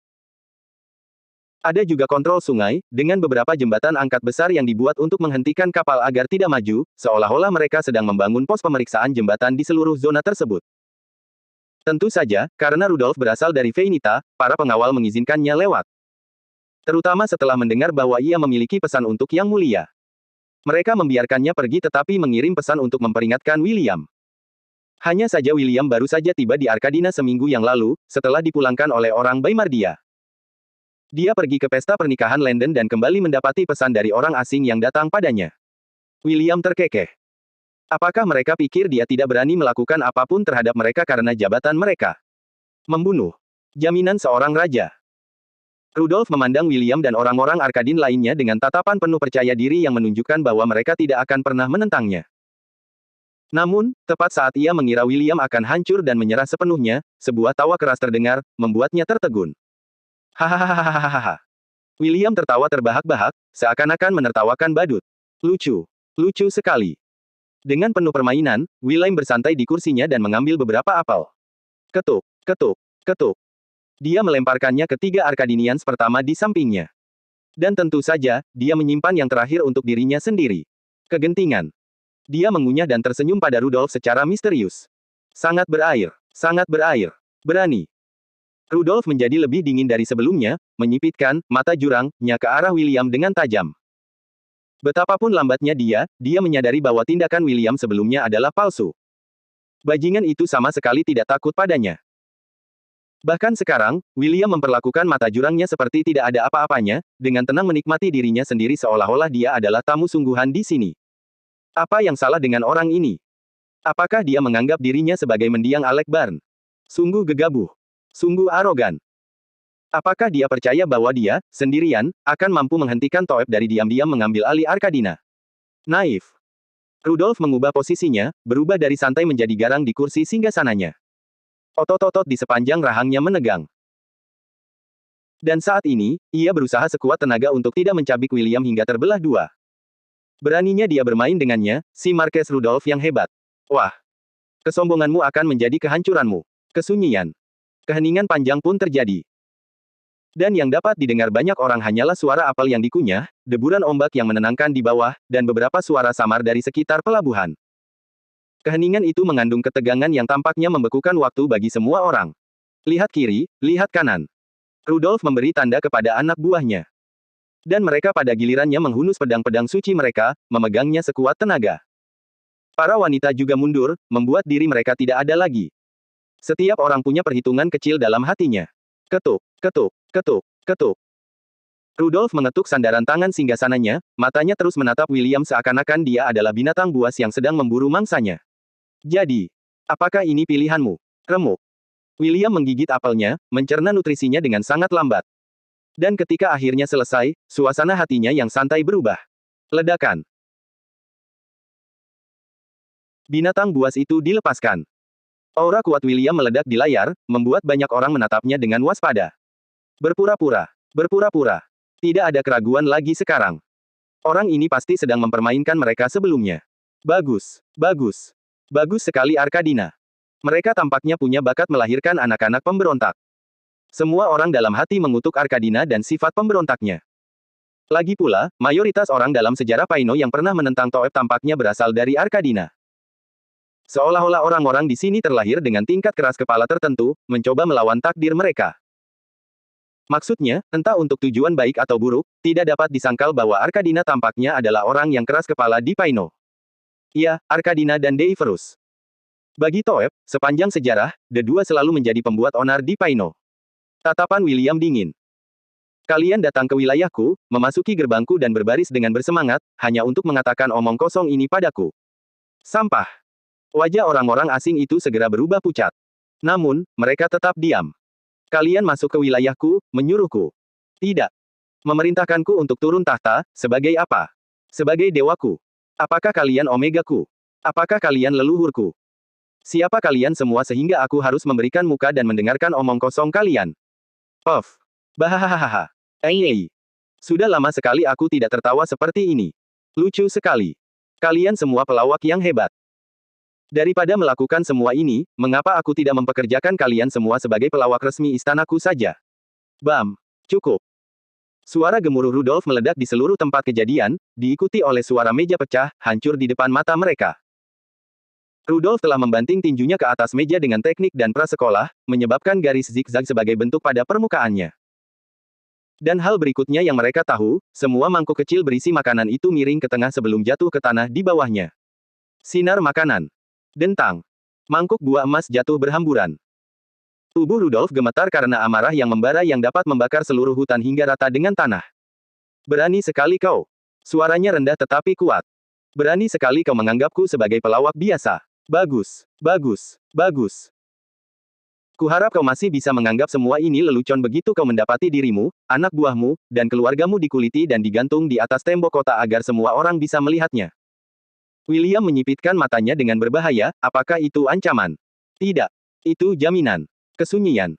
Ada juga kontrol sungai, dengan beberapa jembatan angkat besar yang dibuat untuk menghentikan kapal agar tidak maju, seolah-olah mereka sedang membangun pos pemeriksaan jembatan di seluruh zona tersebut. Tentu saja, karena Rudolf berasal dari Veinita, para pengawal mengizinkannya lewat. Terutama setelah mendengar bahwa ia memiliki pesan untuk Yang Mulia. Mereka membiarkannya pergi tetapi mengirim pesan untuk memperingatkan William. Hanya saja William baru saja tiba di Arkadina seminggu yang lalu, setelah dipulangkan oleh orang Baymardia. Dia pergi ke pesta pernikahan Landen dan kembali mendapati pesan dari orang asing yang datang padanya. William terkekeh. Apakah mereka pikir dia tidak berani melakukan apapun terhadap mereka karena jabatan mereka? Membunuh. Jaminan seorang raja. Rudolf memandang William dan orang-orang Arkadin lainnya dengan tatapan penuh percaya diri yang menunjukkan bahwa mereka tidak akan pernah menentangnya. Namun, tepat saat ia mengira William akan hancur dan menyerah sepenuhnya, sebuah tawa keras terdengar, membuatnya tertegun. Hahaha. William tertawa terbahak-bahak, seakan-akan menertawakan badut. Lucu. Lucu sekali. Dengan penuh permainan, William bersantai di kursinya dan mengambil beberapa apel. Ketuk, ketuk, ketuk. Dia melemparkannya ke 3 Arkadinians pertama di sampingnya. Dan tentu saja, dia menyimpan yang terakhir untuk dirinya sendiri. Kegentingan. Dia mengunyah dan tersenyum pada Rudolf secara misterius. Sangat berair. Sangat berair. Berani. Rudolf menjadi lebih dingin dari sebelumnya, menyipitkan mata jurangnya ke arah William dengan tajam. Betapapun lambatnya dia menyadari bahwa tindakan William sebelumnya adalah palsu. Bajingan itu sama sekali tidak takut padanya. Bahkan sekarang, William memperlakukan mata jurangnya seperti tidak ada apa-apanya, dengan tenang menikmati dirinya sendiri seolah-olah dia adalah tamu sungguhan di sini. Apa yang salah dengan orang ini? Apakah dia menganggap dirinya sebagai mendiang Alec Barn? Sungguh gegabah. Sungguh arogan. Apakah dia percaya bahwa dia, sendirian, akan mampu menghentikan Toeb dari diam-diam mengambil alih Arkadina? Naif. Rudolf mengubah posisinya, berubah dari santai menjadi garang di kursi singgasananya. Otot-otot di sepanjang rahangnya menegang. Dan saat ini, ia berusaha sekuat tenaga untuk tidak mencabik William hingga terbelah 2. Beraninya dia bermain dengannya, si Marquess Rudolf yang hebat. Wah. Kesombonganmu akan menjadi kehancuranmu. Kesunyian. Keheningan panjang pun terjadi. Dan yang dapat didengar banyak orang hanyalah suara apel yang dikunyah, deburan ombak yang menenangkan di bawah, dan beberapa suara samar dari sekitar pelabuhan. Keheningan itu mengandung ketegangan yang tampaknya membekukan waktu bagi semua orang. Lihat kiri, lihat kanan. Rudolf memberi tanda kepada anak buahnya. Dan mereka pada gilirannya menghunus pedang-pedang suci mereka, memegangnya sekuat tenaga. Para wanita juga mundur, membuat diri mereka tidak ada lagi. Setiap orang punya perhitungan kecil dalam hatinya. Ketuk, ketuk, ketuk, ketuk. Rudolf mengetuk sandaran tangan singgasananya, matanya terus menatap William seakan-akan dia adalah binatang buas yang sedang memburu mangsanya. Jadi, apakah ini pilihanmu? Remuk. William menggigit apelnya, mencerna nutrisinya dengan sangat lambat. Dan ketika akhirnya selesai, suasana hatinya yang santai berubah. Ledakan. Binatang buas itu dilepaskan. Aura kuat William meledak di layar, membuat banyak orang menatapnya dengan waspada. Berpura-pura. Berpura-pura. Tidak ada keraguan lagi sekarang. Orang ini pasti sedang mempermainkan mereka sebelumnya. Bagus. Bagus. Bagus sekali Arkadina. Mereka tampaknya punya bakat melahirkan anak-anak pemberontak. Semua orang dalam hati mengutuk Arkadina dan sifat pemberontaknya. Lagi pula, mayoritas orang dalam sejarah Paino yang pernah menentang Toeb tampaknya berasal dari Arkadina. Seolah-olah orang-orang di sini terlahir dengan tingkat keras kepala tertentu, mencoba melawan takdir mereka. Maksudnya, entah untuk tujuan baik atau buruk, tidak dapat disangkal bahwa Arkadina tampaknya adalah orang yang keras kepala di Paino. Ya, Arkadina dan Deiferus. Bagi Toeb, sepanjang sejarah, The-Dua selalu menjadi pembuat onar di Paino. Tatapan William dingin. Kalian datang ke wilayahku, memasuki gerbangku dan berbaris dengan bersemangat, hanya untuk mengatakan omong kosong ini padaku. Sampah. Wajah orang-orang asing itu segera berubah pucat. Namun, mereka tetap diam. Kalian masuk ke wilayahku, menyuruhku. Tidak. Memerintahkanku untuk turun tahta, sebagai apa? Sebagai dewaku. Apakah kalian omegaku? Apakah kalian leluhurku? Siapa kalian semua sehingga aku harus memberikan muka dan mendengarkan omong kosong kalian? Puff. Bahahaha. Ei. Sudah lama sekali aku tidak tertawa seperti ini. Lucu sekali. Kalian semua pelawak yang hebat. Daripada melakukan semua ini, mengapa aku tidak mempekerjakan kalian semua sebagai pelawak resmi istanaku saja? Bam. Cukup. Suara gemuruh Rudolf meledak di seluruh tempat kejadian, diikuti oleh suara meja pecah, hancur di depan mata mereka. Rudolf telah membanting tinjunya ke atas meja dengan teknik dan prasekolah, menyebabkan garis zigzag sebagai bentuk pada permukaannya. Dan hal berikutnya yang mereka tahu, semua mangkuk kecil berisi makanan itu miring ke tengah sebelum jatuh ke tanah di bawahnya. Sinar makanan. Dentang. Mangkuk buah emas jatuh berhamburan. Tubuh Rudolf gemetar karena amarah yang membara yang dapat membakar seluruh hutan hingga rata dengan tanah. Berani sekali kau. Suaranya rendah tetapi kuat. Berani sekali kau menganggapku sebagai pelawak biasa. Bagus. Kuharap kau masih bisa menganggap semua ini lelucon begitu kau mendapati dirimu, anak buahmu, dan keluargamu dikuliti dan digantung di atas tembok kota agar semua orang bisa melihatnya. William menyipitkan matanya dengan berbahaya, apakah itu ancaman? Tidak. Itu jaminan. Kesunyian.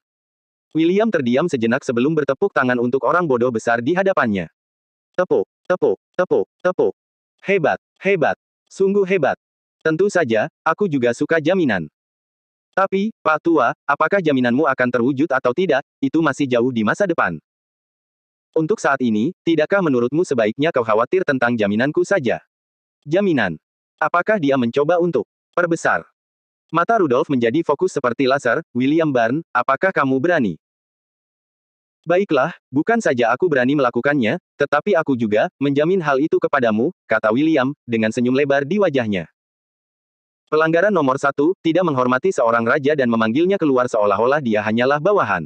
William terdiam sejenak sebelum bertepuk tangan untuk orang bodoh besar di hadapannya. Tepuk. Hebat. Sungguh hebat. Tentu saja, aku juga suka jaminan. Tapi, Pak Tua, apakah jaminanmu akan terwujud atau tidak, itu masih jauh di masa depan. Untuk saat ini, tidakkah menurutmu sebaiknya kau khawatir tentang jaminanku saja? Jaminan. Apakah dia mencoba untuk perbesar? Mata Rudolf menjadi fokus seperti laser. William Barn, apakah kamu berani? Baiklah, bukan saja aku berani melakukannya, tetapi aku juga menjamin hal itu kepadamu, kata William, dengan senyum lebar di wajahnya. Pelanggaran nomor 1, tidak menghormati seorang raja dan memanggilnya keluar seolah-olah dia hanyalah bawahan.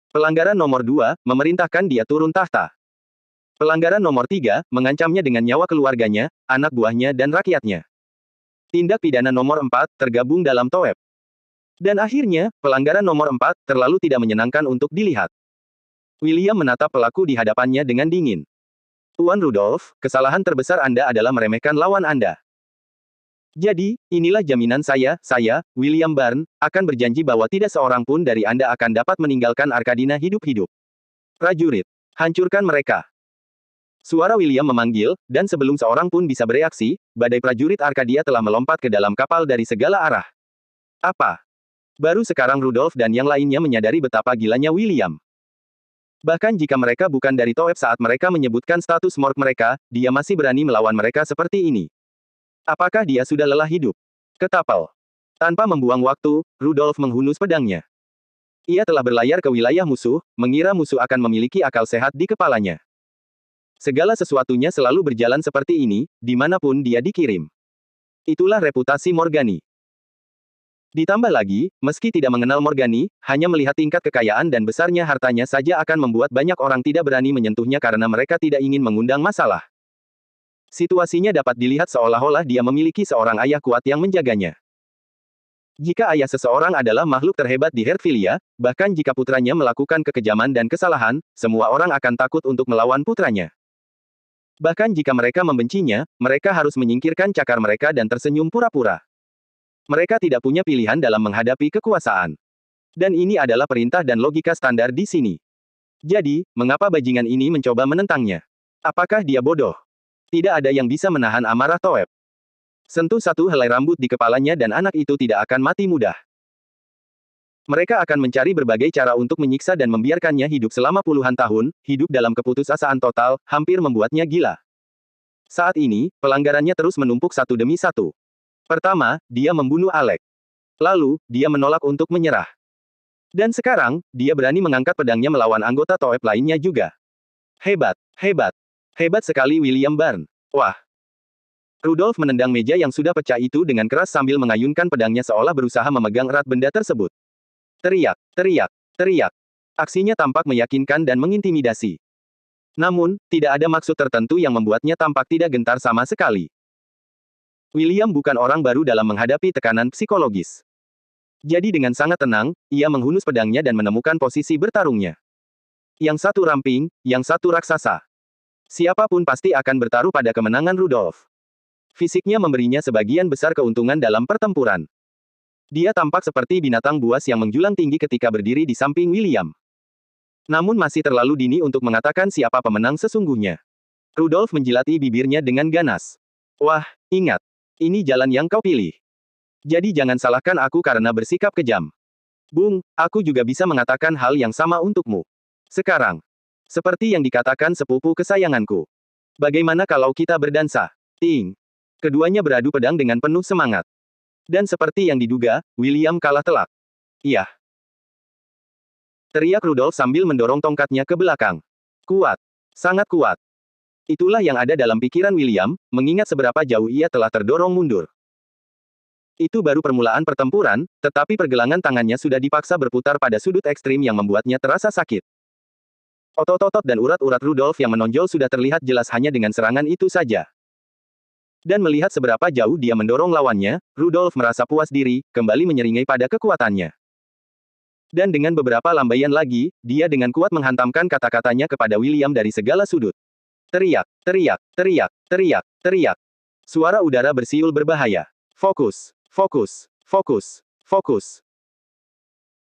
Pelanggaran nomor 2, memerintahkan dia turun tahta. Pelanggaran nomor 3, mengancamnya dengan nyawa keluarganya, anak buahnya dan rakyatnya. Tindak pidana nomor 4, tergabung dalam Toeb. Dan akhirnya, pelanggaran nomor 4, terlalu tidak menyenangkan untuk dilihat. William menatap pelaku di hadapannya dengan dingin. Tuan Rudolf, kesalahan terbesar Anda adalah meremehkan lawan Anda. Jadi, inilah jaminan saya, William Barn, akan berjanji bahwa tidak seorang pun dari Anda akan dapat meninggalkan Arkadina hidup-hidup. Prajurit, hancurkan mereka. Suara William memanggil, dan sebelum seorang pun bisa bereaksi, badai prajurit Arkadia telah melompat ke dalam kapal dari segala arah. Apa? Baru sekarang Rudolf dan yang lainnya menyadari betapa gilanya William. Bahkan jika mereka bukan dari Toeb saat mereka menyebutkan status morg mereka, dia masih berani melawan mereka seperti ini. Apakah dia sudah lelah hidup? Ketapel. Tanpa membuang waktu, Rudolf menghunus pedangnya. Ia telah berlayar ke wilayah musuh, mengira musuh akan memiliki akal sehat di kepalanya. Segala sesuatunya selalu berjalan seperti ini, dimanapun dia dikirim. Itulah reputasi Morgani. Ditambah lagi, meski tidak mengenal Morgani, hanya melihat tingkat kekayaan dan besarnya hartanya saja akan membuat banyak orang tidak berani menyentuhnya karena mereka tidak ingin mengundang masalah. Situasinya dapat dilihat seolah-olah dia memiliki seorang ayah kuat yang menjaganya. Jika ayah seseorang adalah makhluk terhebat di Hertfilia, bahkan jika putranya melakukan kekejaman dan kesalahan, semua orang akan takut untuk melawan putranya. Bahkan jika mereka membencinya, mereka harus menyingkirkan cakar mereka dan tersenyum pura-pura. Mereka tidak punya pilihan dalam menghadapi kekuasaan. Dan ini adalah perintah dan logika standar di sini. Jadi, mengapa bajingan ini mencoba menentangnya? Apakah dia bodoh? Tidak ada yang bisa menahan amarah Toeb. Sentuh satu helai rambut di kepalanya dan anak itu tidak akan mati mudah. Mereka akan mencari berbagai cara untuk menyiksa dan membiarkannya hidup selama puluhan tahun, hidup dalam keputusasaan total, hampir membuatnya gila. Saat ini, pelanggarannya terus menumpuk satu demi satu. Pertama, dia membunuh Alex. Lalu, dia menolak untuk menyerah. Dan sekarang, dia berani mengangkat pedangnya melawan anggota Toep lainnya juga. Hebat, hebat, hebat sekali William Barnes. Wah. Rudolf menendang meja yang sudah pecah itu dengan keras sambil mengayunkan pedangnya seolah berusaha memegang erat benda tersebut. Teriak, teriak, teriak. Aksinya tampak meyakinkan dan mengintimidasi. Namun, tidak ada maksud tertentu yang membuatnya tampak tidak gentar sama sekali. William bukan orang baru dalam menghadapi tekanan psikologis. Jadi dengan sangat tenang, ia menghunus pedangnya dan menemukan posisi bertarungnya. Yang satu ramping, yang satu raksasa. Siapapun pasti akan bertaruh pada kemenangan Rudolf. Fisiknya memberinya sebagian besar keuntungan dalam pertempuran. Dia tampak seperti binatang buas yang menjulang tinggi ketika berdiri di samping William. Namun masih terlalu dini untuk mengatakan siapa pemenang sesungguhnya. Rudolf menjilati bibirnya dengan ganas. Wah, ingat. Ini jalan yang kau pilih. Jadi jangan salahkan aku karena bersikap kejam. Bung, aku juga bisa mengatakan hal yang sama untukmu. Sekarang. Seperti yang dikatakan sepupu kesayanganku. Bagaimana kalau kita berdansa? Ting. Keduanya beradu pedang dengan penuh semangat. Dan seperti yang diduga, William kalah telak. Iya. Teriak Rudolf sambil mendorong tongkatnya ke belakang. Kuat. Sangat kuat. Itulah yang ada dalam pikiran William, mengingat seberapa jauh ia telah terdorong mundur. Itu baru permulaan pertempuran, tetapi pergelangan tangannya sudah dipaksa berputar pada sudut ekstrim yang membuatnya terasa sakit. Otot-otot dan urat-urat Rudolf yang menonjol sudah terlihat jelas hanya dengan serangan itu saja. Dan melihat seberapa jauh dia mendorong lawannya, Rudolf merasa puas diri, kembali menyeringai pada kekuatannya. Dan dengan beberapa lambaian lagi, dia dengan kuat menghantamkan kata-katanya kepada William dari segala sudut. Teriak, teriak, teriak, teriak, teriak. Suara udara bersiul berbahaya. Fokus, fokus, fokus, fokus.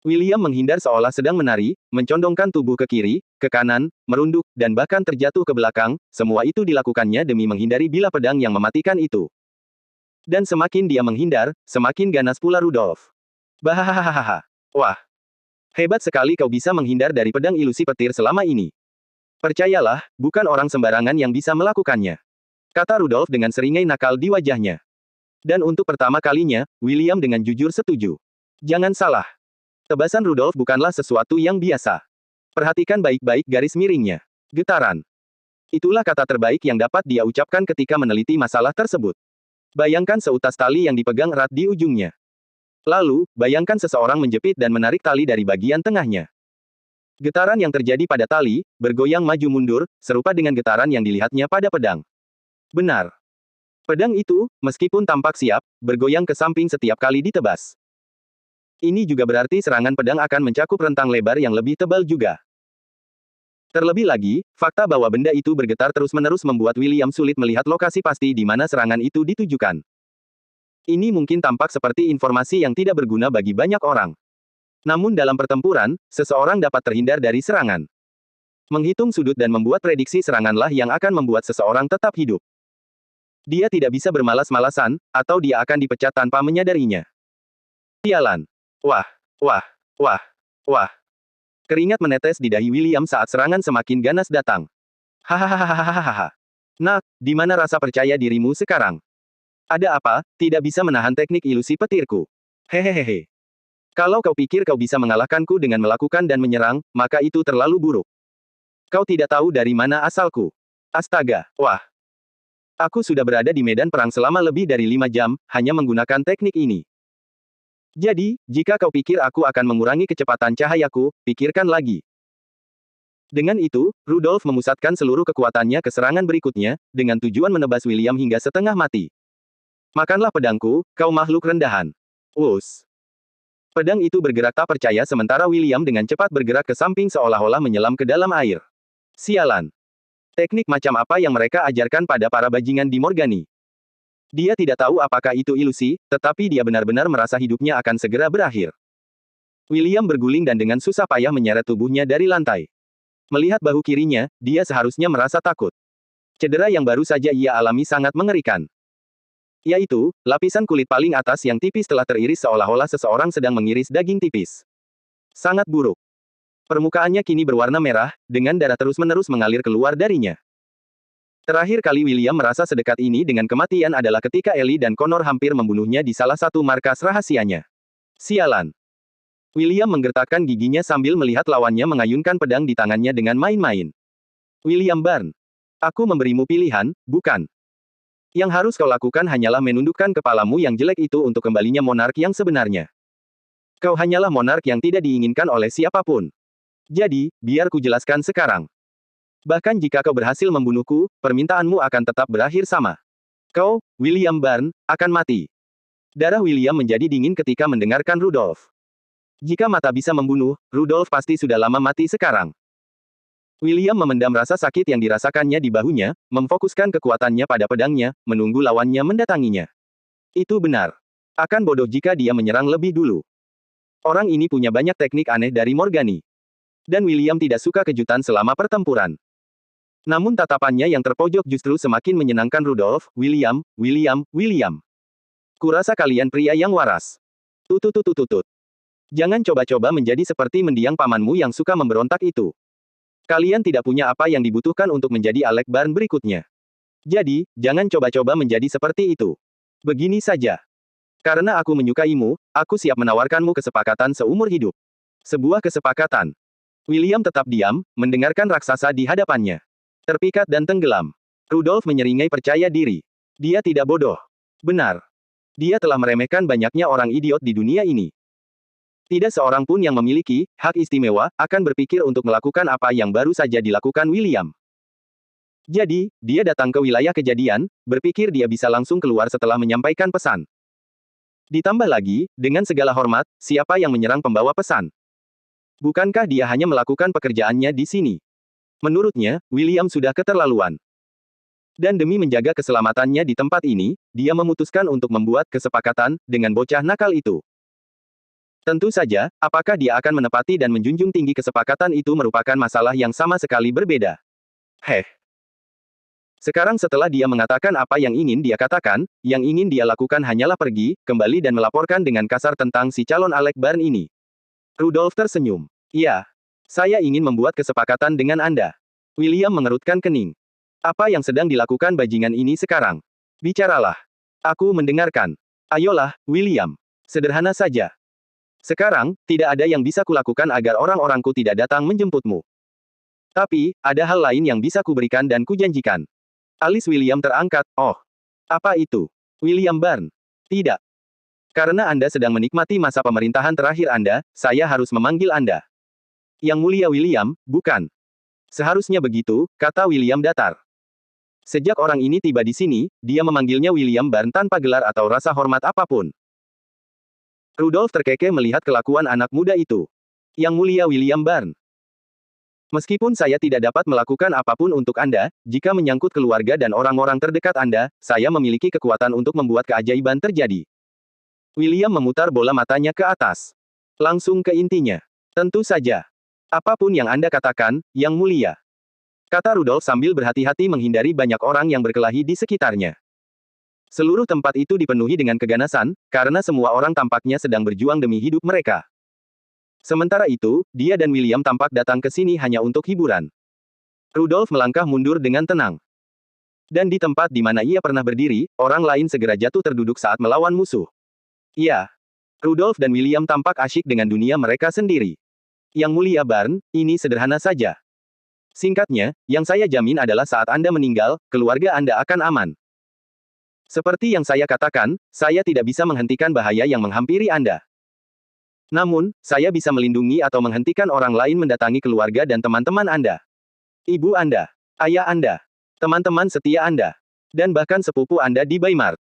William menghindar seolah sedang menari, mencondongkan tubuh ke kiri, ke kanan, merunduk, dan bahkan terjatuh ke belakang, semua itu dilakukannya demi menghindari bilah pedang yang mematikan itu. Dan semakin dia menghindar, semakin ganas pula Rudolf. Bahahaha. Wah. Hebat sekali kau bisa menghindar dari pedang ilusi petir selama ini. Percayalah, bukan orang sembarangan yang bisa melakukannya. Kata Rudolf dengan seringai nakal di wajahnya. Dan untuk pertama kalinya, William dengan jujur setuju. Jangan salah. Tebasan Rudolf bukanlah sesuatu yang biasa. Perhatikan baik-baik garis miringnya. Getaran. Itulah kata terbaik yang dapat dia ucapkan ketika meneliti masalah tersebut. Bayangkan seutas tali yang dipegang erat di ujungnya. Lalu, bayangkan seseorang menjepit dan menarik tali dari bagian tengahnya. Getaran yang terjadi pada tali, bergoyang maju mundur, serupa dengan getaran yang dilihatnya pada pedang. Benar. Pedang itu, meskipun tampak siap, bergoyang ke samping setiap kali ditebas. Ini juga berarti serangan pedang akan mencakup rentang lebar yang lebih tebal juga. Terlebih lagi, fakta bahwa benda itu bergetar terus-menerus membuat William sulit melihat lokasi pasti di mana serangan itu ditujukan. Ini mungkin tampak seperti informasi yang tidak berguna bagi banyak orang. Namun dalam pertempuran, seseorang dapat terhindar dari serangan. Menghitung sudut dan membuat prediksi seranganlah yang akan membuat seseorang tetap hidup. Dia tidak bisa bermalas-malasan, atau dia akan dipecat tanpa menyadarinya. Sialan. Wah, wah, wah, wah. Keringat menetes di dahi William saat serangan semakin ganas datang. Hahaha. Nak, di mana rasa percaya dirimu sekarang? Ada apa, tidak bisa menahan teknik ilusi petirku? Hehehe. Kalau kau pikir kau bisa mengalahkanku dengan melakukan dan menyerang, maka itu terlalu buruk. Kau tidak tahu dari mana asalku. Astaga, wah. Aku sudah berada di medan perang selama lebih dari 5 jam, hanya menggunakan teknik ini. Jadi, jika kau pikir aku akan mengurangi kecepatan cahayaku, pikirkan lagi. Dengan itu, Rudolf memusatkan seluruh kekuatannya ke serangan berikutnya, dengan tujuan menebas William hingga setengah mati. Makanlah pedangku, kau makhluk rendahan. Wus. Pedang itu bergerak tak percaya sementara William dengan cepat bergerak ke samping seolah-olah menyelam ke dalam air. Sialan. Teknik macam apa yang mereka ajarkan pada para bajingan di Morgani? Dia tidak tahu apakah itu ilusi, tetapi dia benar-benar merasa hidupnya akan segera berakhir. William berguling dan dengan susah payah menyeret tubuhnya dari lantai. Melihat bahu kirinya, dia seharusnya merasa takut. Cedera yang baru saja ia alami sangat mengerikan. Yaitu, lapisan kulit paling atas yang tipis telah teriris seolah-olah seseorang sedang mengiris daging tipis. Sangat buruk. Permukaannya kini berwarna merah, dengan darah terus-menerus mengalir keluar darinya. Terakhir kali William merasa sedekat ini dengan kematian adalah ketika Ellie dan Connor hampir membunuhnya di salah satu markas rahasianya. Sialan. William menggertakkan giginya sambil melihat lawannya mengayunkan pedang di tangannya dengan main-main. William Barn. Aku memberimu pilihan, bukan? Yang harus kau lakukan hanyalah menundukkan kepalamu yang jelek itu untuk kembalinya monark yang sebenarnya. Kau hanyalah monark yang tidak diinginkan oleh siapapun. Jadi, biar ku jelaskan sekarang. Bahkan jika kau berhasil membunuhku, permintaanmu akan tetap berakhir sama. Kau, William Barn, akan mati. Darah William menjadi dingin ketika mendengarkan Rudolph. Jika mata bisa membunuh, Rudolph pasti sudah lama mati sekarang. William memendam rasa sakit yang dirasakannya di bahunya, memfokuskan kekuatannya pada pedangnya, menunggu lawannya mendatanginya. Itu benar. Akan bodoh jika dia menyerang lebih dulu. Orang ini punya banyak teknik aneh dari Morgani. Dan William tidak suka kejutan selama pertempuran. Namun tatapannya yang terpojok justru semakin menyenangkan Rudolph. William. Kurasa kalian pria yang waras. Tutututututut. Jangan coba-coba menjadi seperti mendiang pamanmu yang suka memberontak itu. Kalian tidak punya apa yang dibutuhkan untuk menjadi Alec Barn berikutnya. Jadi, jangan coba-coba menjadi seperti itu. Begini saja. Karena aku menyukaimu, aku siap menawarkanmu kesepakatan seumur hidup. Sebuah kesepakatan. William tetap diam, mendengarkan raksasa di hadapannya. Terpikat dan tenggelam. Rudolph menyeringai percaya diri. Dia tidak bodoh. Benar. Dia telah meremehkan banyaknya orang idiot di dunia ini. Tidak seorang pun yang memiliki hak istimewa akan berpikir untuk melakukan apa yang baru saja dilakukan William. Jadi, dia datang ke wilayah kejadian, berpikir dia bisa langsung keluar setelah menyampaikan pesan. Ditambah lagi, dengan segala hormat, siapa yang menyerang pembawa pesan? Bukankah dia hanya melakukan pekerjaannya di sini? Menurutnya, William sudah keterlaluan. Dan demi menjaga keselamatannya di tempat ini, dia memutuskan untuk membuat kesepakatan dengan bocah nakal itu. Tentu saja, apakah dia akan menepati dan menjunjung tinggi kesepakatan itu merupakan masalah yang sama sekali berbeda. Sekarang setelah dia mengatakan apa yang ingin dia katakan, yang ingin dia lakukan hanyalah pergi, kembali dan melaporkan dengan kasar tentang si calon Alec Barn ini. Rudolph tersenyum. Ya. Saya ingin membuat kesepakatan dengan Anda. William mengerutkan kening. Apa yang sedang dilakukan bajingan ini sekarang? Bicaralah. Aku mendengarkan. Ayolah, William. Sederhana saja. Sekarang, tidak ada yang bisa kulakukan agar orang-orangku tidak datang menjemputmu. Tapi, ada hal lain yang bisa kuberikan dan kujanjikan. Alis William terangkat. Oh. Apa itu? William Barn. Tidak. Karena Anda sedang menikmati masa pemerintahan terakhir Anda, saya harus memanggil Anda. Yang mulia William, bukan. Seharusnya begitu, kata William datar. Sejak orang ini tiba di sini, dia memanggilnya William Barn tanpa gelar atau rasa hormat apapun. Rudolph terkekeh melihat kelakuan anak muda itu. Yang mulia William Barn. Meskipun saya tidak dapat melakukan apapun untuk Anda, jika menyangkut keluarga dan orang-orang terdekat Anda, saya memiliki kekuatan untuk membuat keajaiban terjadi. William memutar bola matanya ke atas. Langsung ke intinya. Tentu saja. Apapun yang Anda katakan, Yang Mulia. Kata Rudolph sambil berhati-hati menghindari banyak orang yang berkelahi di sekitarnya. Seluruh tempat itu dipenuhi dengan keganasan, karena semua orang tampaknya sedang berjuang demi hidup mereka. Sementara itu, dia dan William tampak datang ke sini hanya untuk hiburan. Rudolph melangkah mundur dengan tenang. Dan di tempat di mana ia pernah berdiri, orang lain segera jatuh terduduk saat melawan musuh. Ya. Rudolph dan William tampak asyik dengan dunia mereka sendiri. Yang mulia Barn, ini sederhana saja. Singkatnya, yang saya jamin adalah saat Anda meninggal, keluarga Anda akan aman. Seperti yang saya katakan, saya tidak bisa menghentikan bahaya yang menghampiri Anda. Namun, saya bisa melindungi atau menghentikan orang lain mendatangi keluarga dan teman-teman Anda. Ibu Anda, ayah Anda, teman-teman setia Anda, dan bahkan sepupu Anda di Baymar.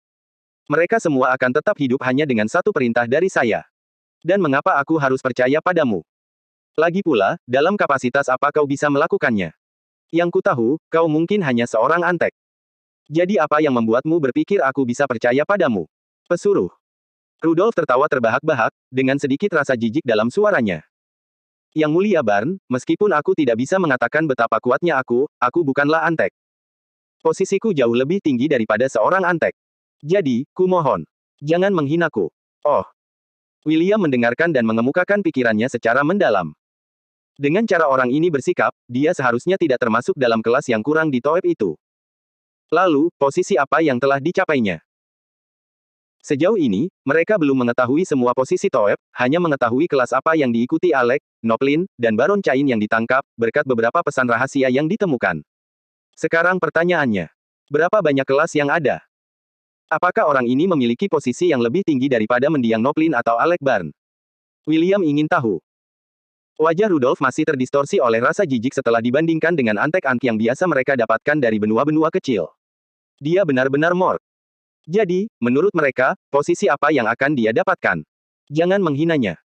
Mereka semua akan tetap hidup hanya dengan satu perintah dari saya. Dan mengapa aku harus percaya padamu? Lagi pula, dalam kapasitas apa kau bisa melakukannya? Yang ku tahu, kau mungkin hanya seorang antek. Jadi apa yang membuatmu berpikir aku bisa percaya padamu? Pesuruh. Rudolph tertawa terbahak-bahak, dengan sedikit rasa jijik dalam suaranya. Yang mulia Barn, meskipun aku tidak bisa mengatakan betapa kuatnya aku bukanlah antek. Posisiku jauh lebih tinggi daripada seorang antek. Jadi, kumohon. Jangan menghinaku. Oh. William mendengarkan dan mengemukakan pikirannya secara mendalam. Dengan cara orang ini bersikap, dia seharusnya tidak termasuk dalam kelas yang kurang di Toeb itu. Lalu, posisi apa yang telah dicapainya? Sejauh ini, mereka belum mengetahui semua posisi Toeb, hanya mengetahui kelas apa yang diikuti Alec, Noklin, dan Baron Cain yang ditangkap, berkat beberapa pesan rahasia yang ditemukan. Sekarang pertanyaannya, berapa banyak kelas yang ada? Apakah orang ini memiliki posisi yang lebih tinggi daripada mendiang Noklin atau Alec Barn? William ingin tahu. Wajah Rudolf masih terdistorsi oleh rasa jijik setelah dibandingkan dengan antek-antek yang biasa mereka dapatkan dari benua-benua kecil. Dia benar-benar morg. Jadi, menurut mereka, posisi apa yang akan dia dapatkan? Jangan menghinanya.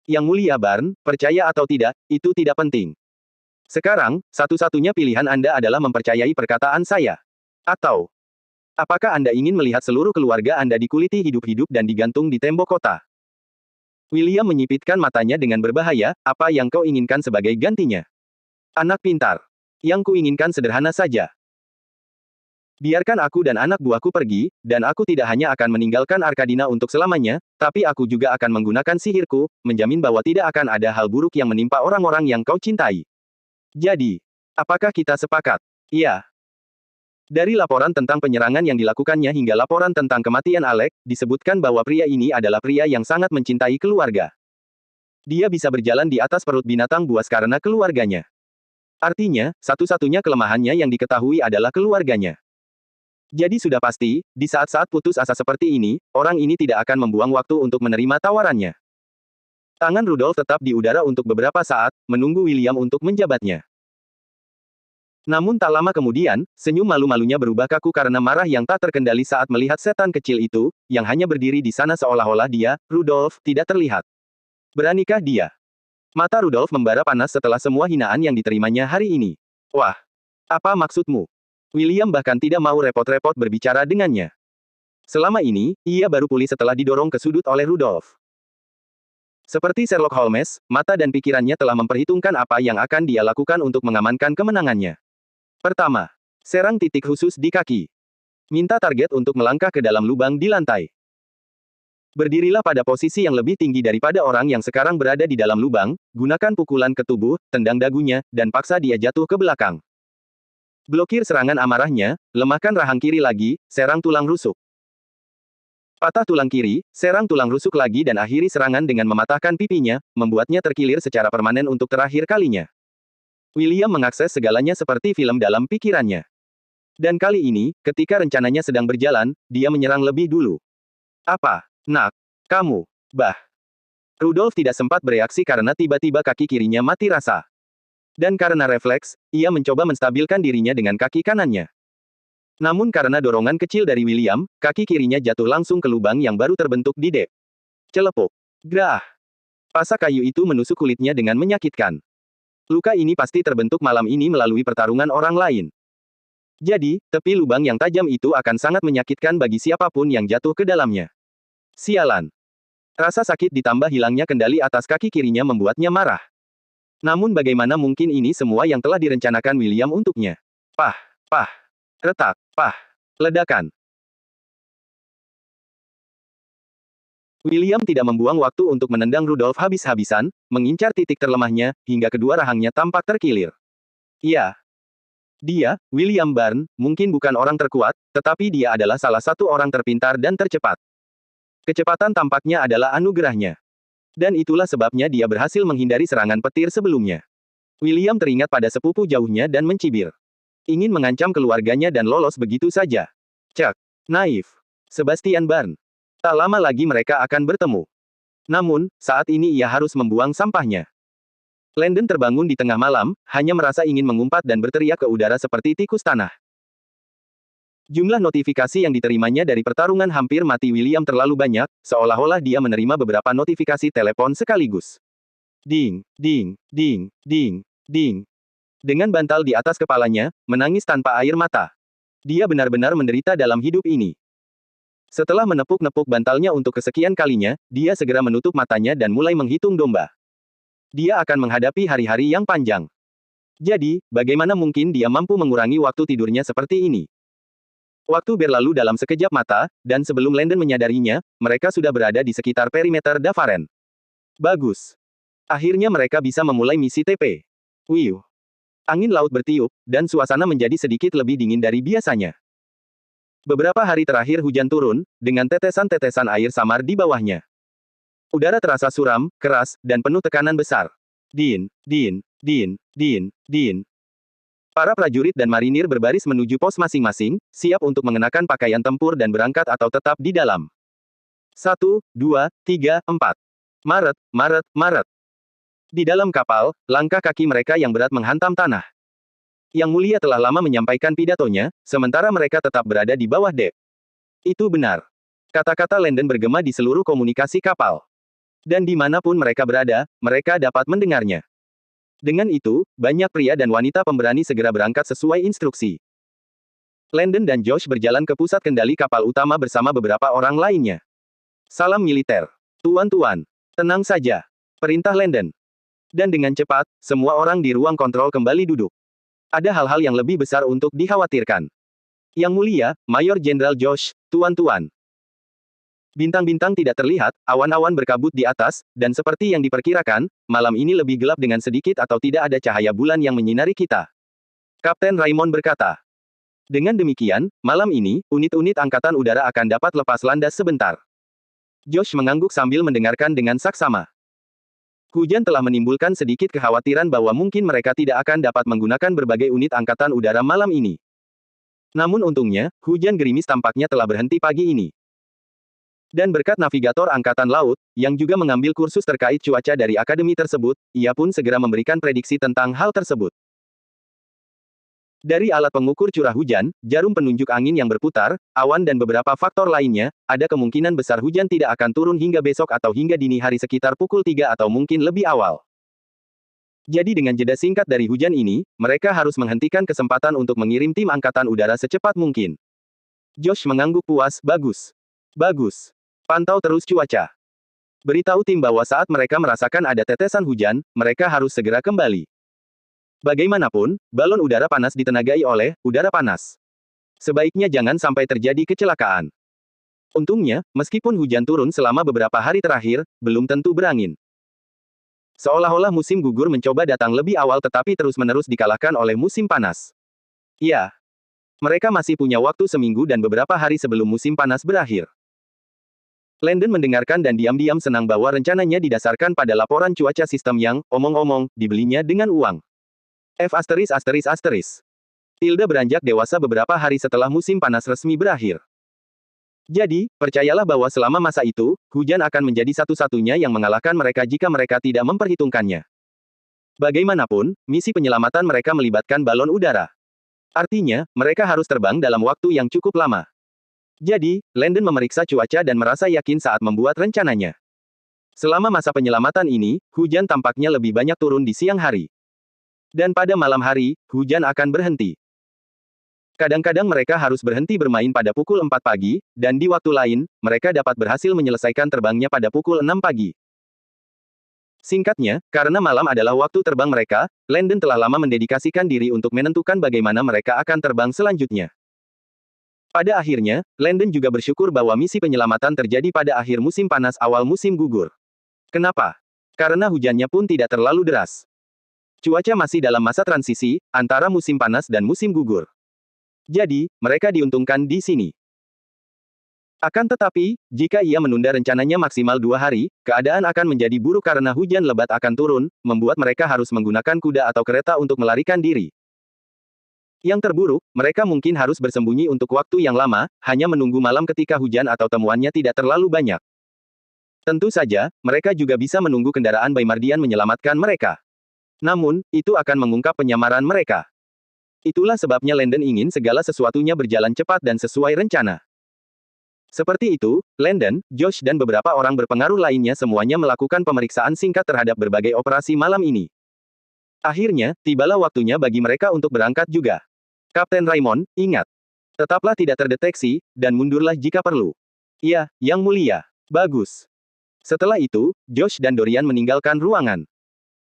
Yang mulia Barn, percaya atau tidak, itu tidak penting. Sekarang, satu-satunya pilihan Anda adalah mempercayai perkataan saya. Atau, apakah Anda ingin melihat seluruh keluarga Anda dikuliti hidup-hidup dan digantung di tembok kota? William menyipitkan matanya dengan berbahaya, apa yang kau inginkan sebagai gantinya? Anak pintar. Yang kuinginkan sederhana saja. Biarkan aku dan anak buahku pergi, dan aku tidak hanya akan meninggalkan Arkadina untuk selamanya, tapi aku juga akan menggunakan sihirku, menjamin bahwa tidak akan ada hal buruk yang menimpa orang-orang yang kau cintai. Jadi, apakah kita sepakat? Iya. Dari laporan tentang penyerangan yang dilakukannya hingga laporan tentang kematian Alec, disebutkan bahwa pria ini adalah pria yang sangat mencintai keluarga. Dia bisa berjalan di atas perut binatang buas karena keluarganya. Artinya, satu-satunya kelemahannya yang diketahui adalah keluarganya. Jadi sudah pasti, di saat-saat putus asa seperti ini, orang ini tidak akan membuang waktu untuk menerima tawarannya. Tangan Rudolf tetap di udara untuk beberapa saat, menunggu William untuk menjabatnya. Namun tak lama kemudian, senyum malu-malunya berubah kaku karena marah yang tak terkendali saat melihat setan kecil itu, yang hanya berdiri di sana seolah-olah dia, Rudolf, tidak terlihat. Beranikah dia? Mata Rudolf membara panas setelah semua hinaan yang diterimanya hari ini. Wah, apa maksudmu? William bahkan tidak mau repot-repot berbicara dengannya. Selama ini, ia baru pulih setelah didorong ke sudut oleh Rudolf. Seperti Sherlock Holmes, mata dan pikirannya telah memperhitungkan apa yang akan dia lakukan untuk mengamankan kemenangannya. Pertama, serang titik khusus di kaki. Minta target untuk melangkah ke dalam lubang di lantai. Berdirilah pada posisi yang lebih tinggi daripada orang yang sekarang berada di dalam lubang, gunakan pukulan ke tubuh, tendang dagunya, dan paksa dia jatuh ke belakang. Blokir serangan amarahnya, lemahkan rahang kiri lagi, serang tulang rusuk. Patah tulang kiri, serang tulang rusuk lagi dan akhiri serangan dengan mematahkan pipinya, membuatnya terkilir secara permanen untuk terakhir kalinya. William mengakses segalanya seperti film dalam pikirannya. Dan kali ini, ketika rencananya sedang berjalan, dia menyerang lebih dulu. Apa? Nak? Kamu? Bah. Rudolf tidak sempat bereaksi karena tiba-tiba kaki kirinya mati rasa. Dan karena refleks, ia mencoba menstabilkan dirinya dengan kaki kanannya. Namun karena dorongan kecil dari William, kaki kirinya jatuh langsung ke lubang yang baru terbentuk di dek. Celepuk. Grah. Pasak kayu itu menusuk kulitnya dengan menyakitkan. Luka ini pasti terbentuk malam ini melalui pertarungan orang lain. Jadi, tepi lubang yang tajam itu akan sangat menyakitkan bagi siapapun yang jatuh ke dalamnya. Sialan. Rasa sakit ditambah hilangnya kendali atas kaki kirinya membuatnya marah. Namun bagaimana mungkin ini semua yang telah direncanakan William untuknya? Pah, pah, retak, pah, ledakan. William tidak membuang waktu untuk menendang Rudolf habis-habisan, mengincar titik terlemahnya, hingga kedua rahangnya tampak terkilir. Iya. Dia, William Barn, mungkin bukan orang terkuat, tetapi dia adalah salah satu orang terpintar dan tercepat. Kecepatan tampaknya adalah anugerahnya. Dan itulah sebabnya dia berhasil menghindari serangan petir sebelumnya. William teringat pada sepupu jauhnya dan mencibir. Ingin mengancam keluarganya dan lolos begitu saja. Cek. Naif. Sebastian Barn. Tak lama lagi mereka akan bertemu. Namun, saat ini ia harus membuang sampahnya. Landon terbangun di tengah malam, hanya merasa ingin mengumpat dan berteriak ke udara seperti tikus tanah. Jumlah notifikasi yang diterimanya dari pertarungan hampir mati William terlalu banyak, seolah-olah dia menerima beberapa notifikasi telepon sekaligus. Ding, ding, ding, ding, ding. Dengan bantal di atas kepalanya, menangis tanpa air mata. Dia benar-benar menderita dalam hidup ini. Setelah menepuk-nepuk bantalnya untuk kesekian kalinya, dia segera menutup matanya dan mulai menghitung domba. Dia akan menghadapi hari-hari yang panjang. Jadi, bagaimana mungkin dia mampu mengurangi waktu tidurnya seperti ini? Waktu berlalu dalam sekejap mata, dan sebelum Landon menyadarinya, mereka sudah berada di sekitar perimeter Davaren. Bagus. Akhirnya mereka bisa memulai misi TP. Wiu. Angin laut bertiup, dan suasana menjadi sedikit lebih dingin dari biasanya. Beberapa hari terakhir hujan turun, dengan tetesan-tetesan air samar di bawahnya. Udara terasa suram, keras, dan penuh tekanan besar. Din, din, din, din, din. Para prajurit dan marinir berbaris menuju pos masing-masing, siap untuk mengenakan pakaian tempur dan berangkat atau tetap di dalam. 1, 2, 3, 4. Maret, Maret, Maret. Di dalam kapal, langkah kaki mereka yang berat menghantam tanah. Yang Mulia telah lama menyampaikan pidatonya, sementara mereka tetap berada di bawah dek. Itu benar. Kata-kata Landon bergema di seluruh komunikasi kapal. Dan dimanapun mereka berada, mereka dapat mendengarnya. Dengan itu, banyak pria dan wanita pemberani segera berangkat sesuai instruksi. Landon dan Josh berjalan ke pusat kendali kapal utama bersama beberapa orang lainnya. Salam militer. Tuan-tuan. Tenang saja. Perintah Landon. Dan dengan cepat, semua orang di ruang kontrol kembali duduk. Ada hal-hal yang lebih besar untuk dikhawatirkan. Yang Mulia, Mayor Jenderal Josh, tuan-tuan. Bintang-bintang tidak terlihat, awan-awan berkabut di atas, dan seperti yang diperkirakan, malam ini lebih gelap dengan sedikit atau tidak ada cahaya bulan yang menyinari kita. Kapten Raymond berkata. Dengan demikian, malam ini, unit-unit angkatan udara akan dapat lepas landas sebentar. Josh mengangguk sambil mendengarkan dengan saksama. Hujan telah menimbulkan sedikit kekhawatiran bahwa mungkin mereka tidak akan dapat menggunakan berbagai unit angkatan udara malam ini. Namun untungnya, hujan gerimis tampaknya telah berhenti pagi ini. Dan berkat navigator angkatan laut, yang juga mengambil kursus terkait cuaca dari akademi tersebut, ia pun segera memberikan prediksi tentang hal tersebut. Dari alat pengukur curah hujan, jarum penunjuk angin yang berputar, awan dan beberapa faktor lainnya, ada kemungkinan besar hujan tidak akan turun hingga besok atau hingga dini hari sekitar pukul 3 atau mungkin lebih awal. Jadi dengan jeda singkat dari hujan ini, mereka harus menghentikan kesempatan untuk mengirim tim angkatan udara secepat mungkin. Josh mengangguk puas, bagus. Bagus. Pantau terus cuaca. Beritahu tim bahwa saat mereka merasakan ada tetesan hujan, mereka harus segera kembali. Bagaimanapun, balon udara panas ditenagai oleh udara panas. Sebaiknya jangan sampai terjadi kecelakaan. Untungnya, meskipun hujan turun selama beberapa hari terakhir, belum tentu berangin. Seolah-olah musim gugur mencoba datang lebih awal tetapi terus-menerus dikalahkan oleh musim panas. Ya, mereka masih punya waktu seminggu dan beberapa hari sebelum musim panas berakhir. Landon mendengarkan dan diam-diam senang bahwa rencananya didasarkan pada laporan cuaca sistem yang, omong-omong, dibelinya dengan uang. F***. Tilda beranjak dewasa beberapa hari setelah musim panas resmi berakhir. Jadi, percayalah bahwa selama masa itu, hujan akan menjadi satu-satunya yang mengalahkan mereka jika mereka tidak memperhitungkannya. Bagaimanapun, misi penyelamatan mereka melibatkan balon udara. Artinya, mereka harus terbang dalam waktu yang cukup lama. Jadi, Landon memeriksa cuaca dan merasa yakin saat membuat rencananya. Selama masa penyelamatan ini, hujan tampaknya lebih banyak turun di siang hari. Dan pada malam hari, hujan akan berhenti. Kadang-kadang mereka harus berhenti bermain pada pukul 4 pagi, dan di waktu lain, mereka dapat berhasil menyelesaikan terbangnya pada pukul 6 pagi. Singkatnya, karena malam adalah waktu terbang mereka, Landon telah lama mendedikasikan diri untuk menentukan bagaimana mereka akan terbang selanjutnya. Pada akhirnya, Landon juga bersyukur bahwa misi penyelamatan terjadi pada akhir musim panas awal musim gugur. Kenapa? Karena hujannya pun tidak terlalu deras. Cuaca masih dalam masa transisi, antara musim panas dan musim gugur. Jadi, mereka diuntungkan di sini. Akan tetapi, jika ia menunda rencananya maksimal 2 hari, keadaan akan menjadi buruk karena hujan lebat akan turun, membuat mereka harus menggunakan kuda atau kereta untuk melarikan diri. Yang terburuk, mereka mungkin harus bersembunyi untuk waktu yang lama, hanya menunggu malam ketika hujan atau temuannya tidak terlalu banyak. Tentu saja, mereka juga bisa menunggu kendaraan Baymardian menyelamatkan mereka. Namun, itu akan mengungkap penyamaran mereka. Itulah sebabnya Landon ingin segala sesuatunya berjalan cepat dan sesuai rencana. Seperti itu, Landon, Josh dan beberapa orang berpengaruh lainnya semuanya melakukan pemeriksaan singkat terhadap berbagai operasi malam ini. Akhirnya, tibalah waktunya bagi mereka untuk berangkat juga. Kapten Raymond, ingat. Tetaplah tidak terdeteksi, dan mundurlah jika perlu. Iya, Yang Mulia. Bagus. Setelah itu, Josh dan Dorian meninggalkan ruangan.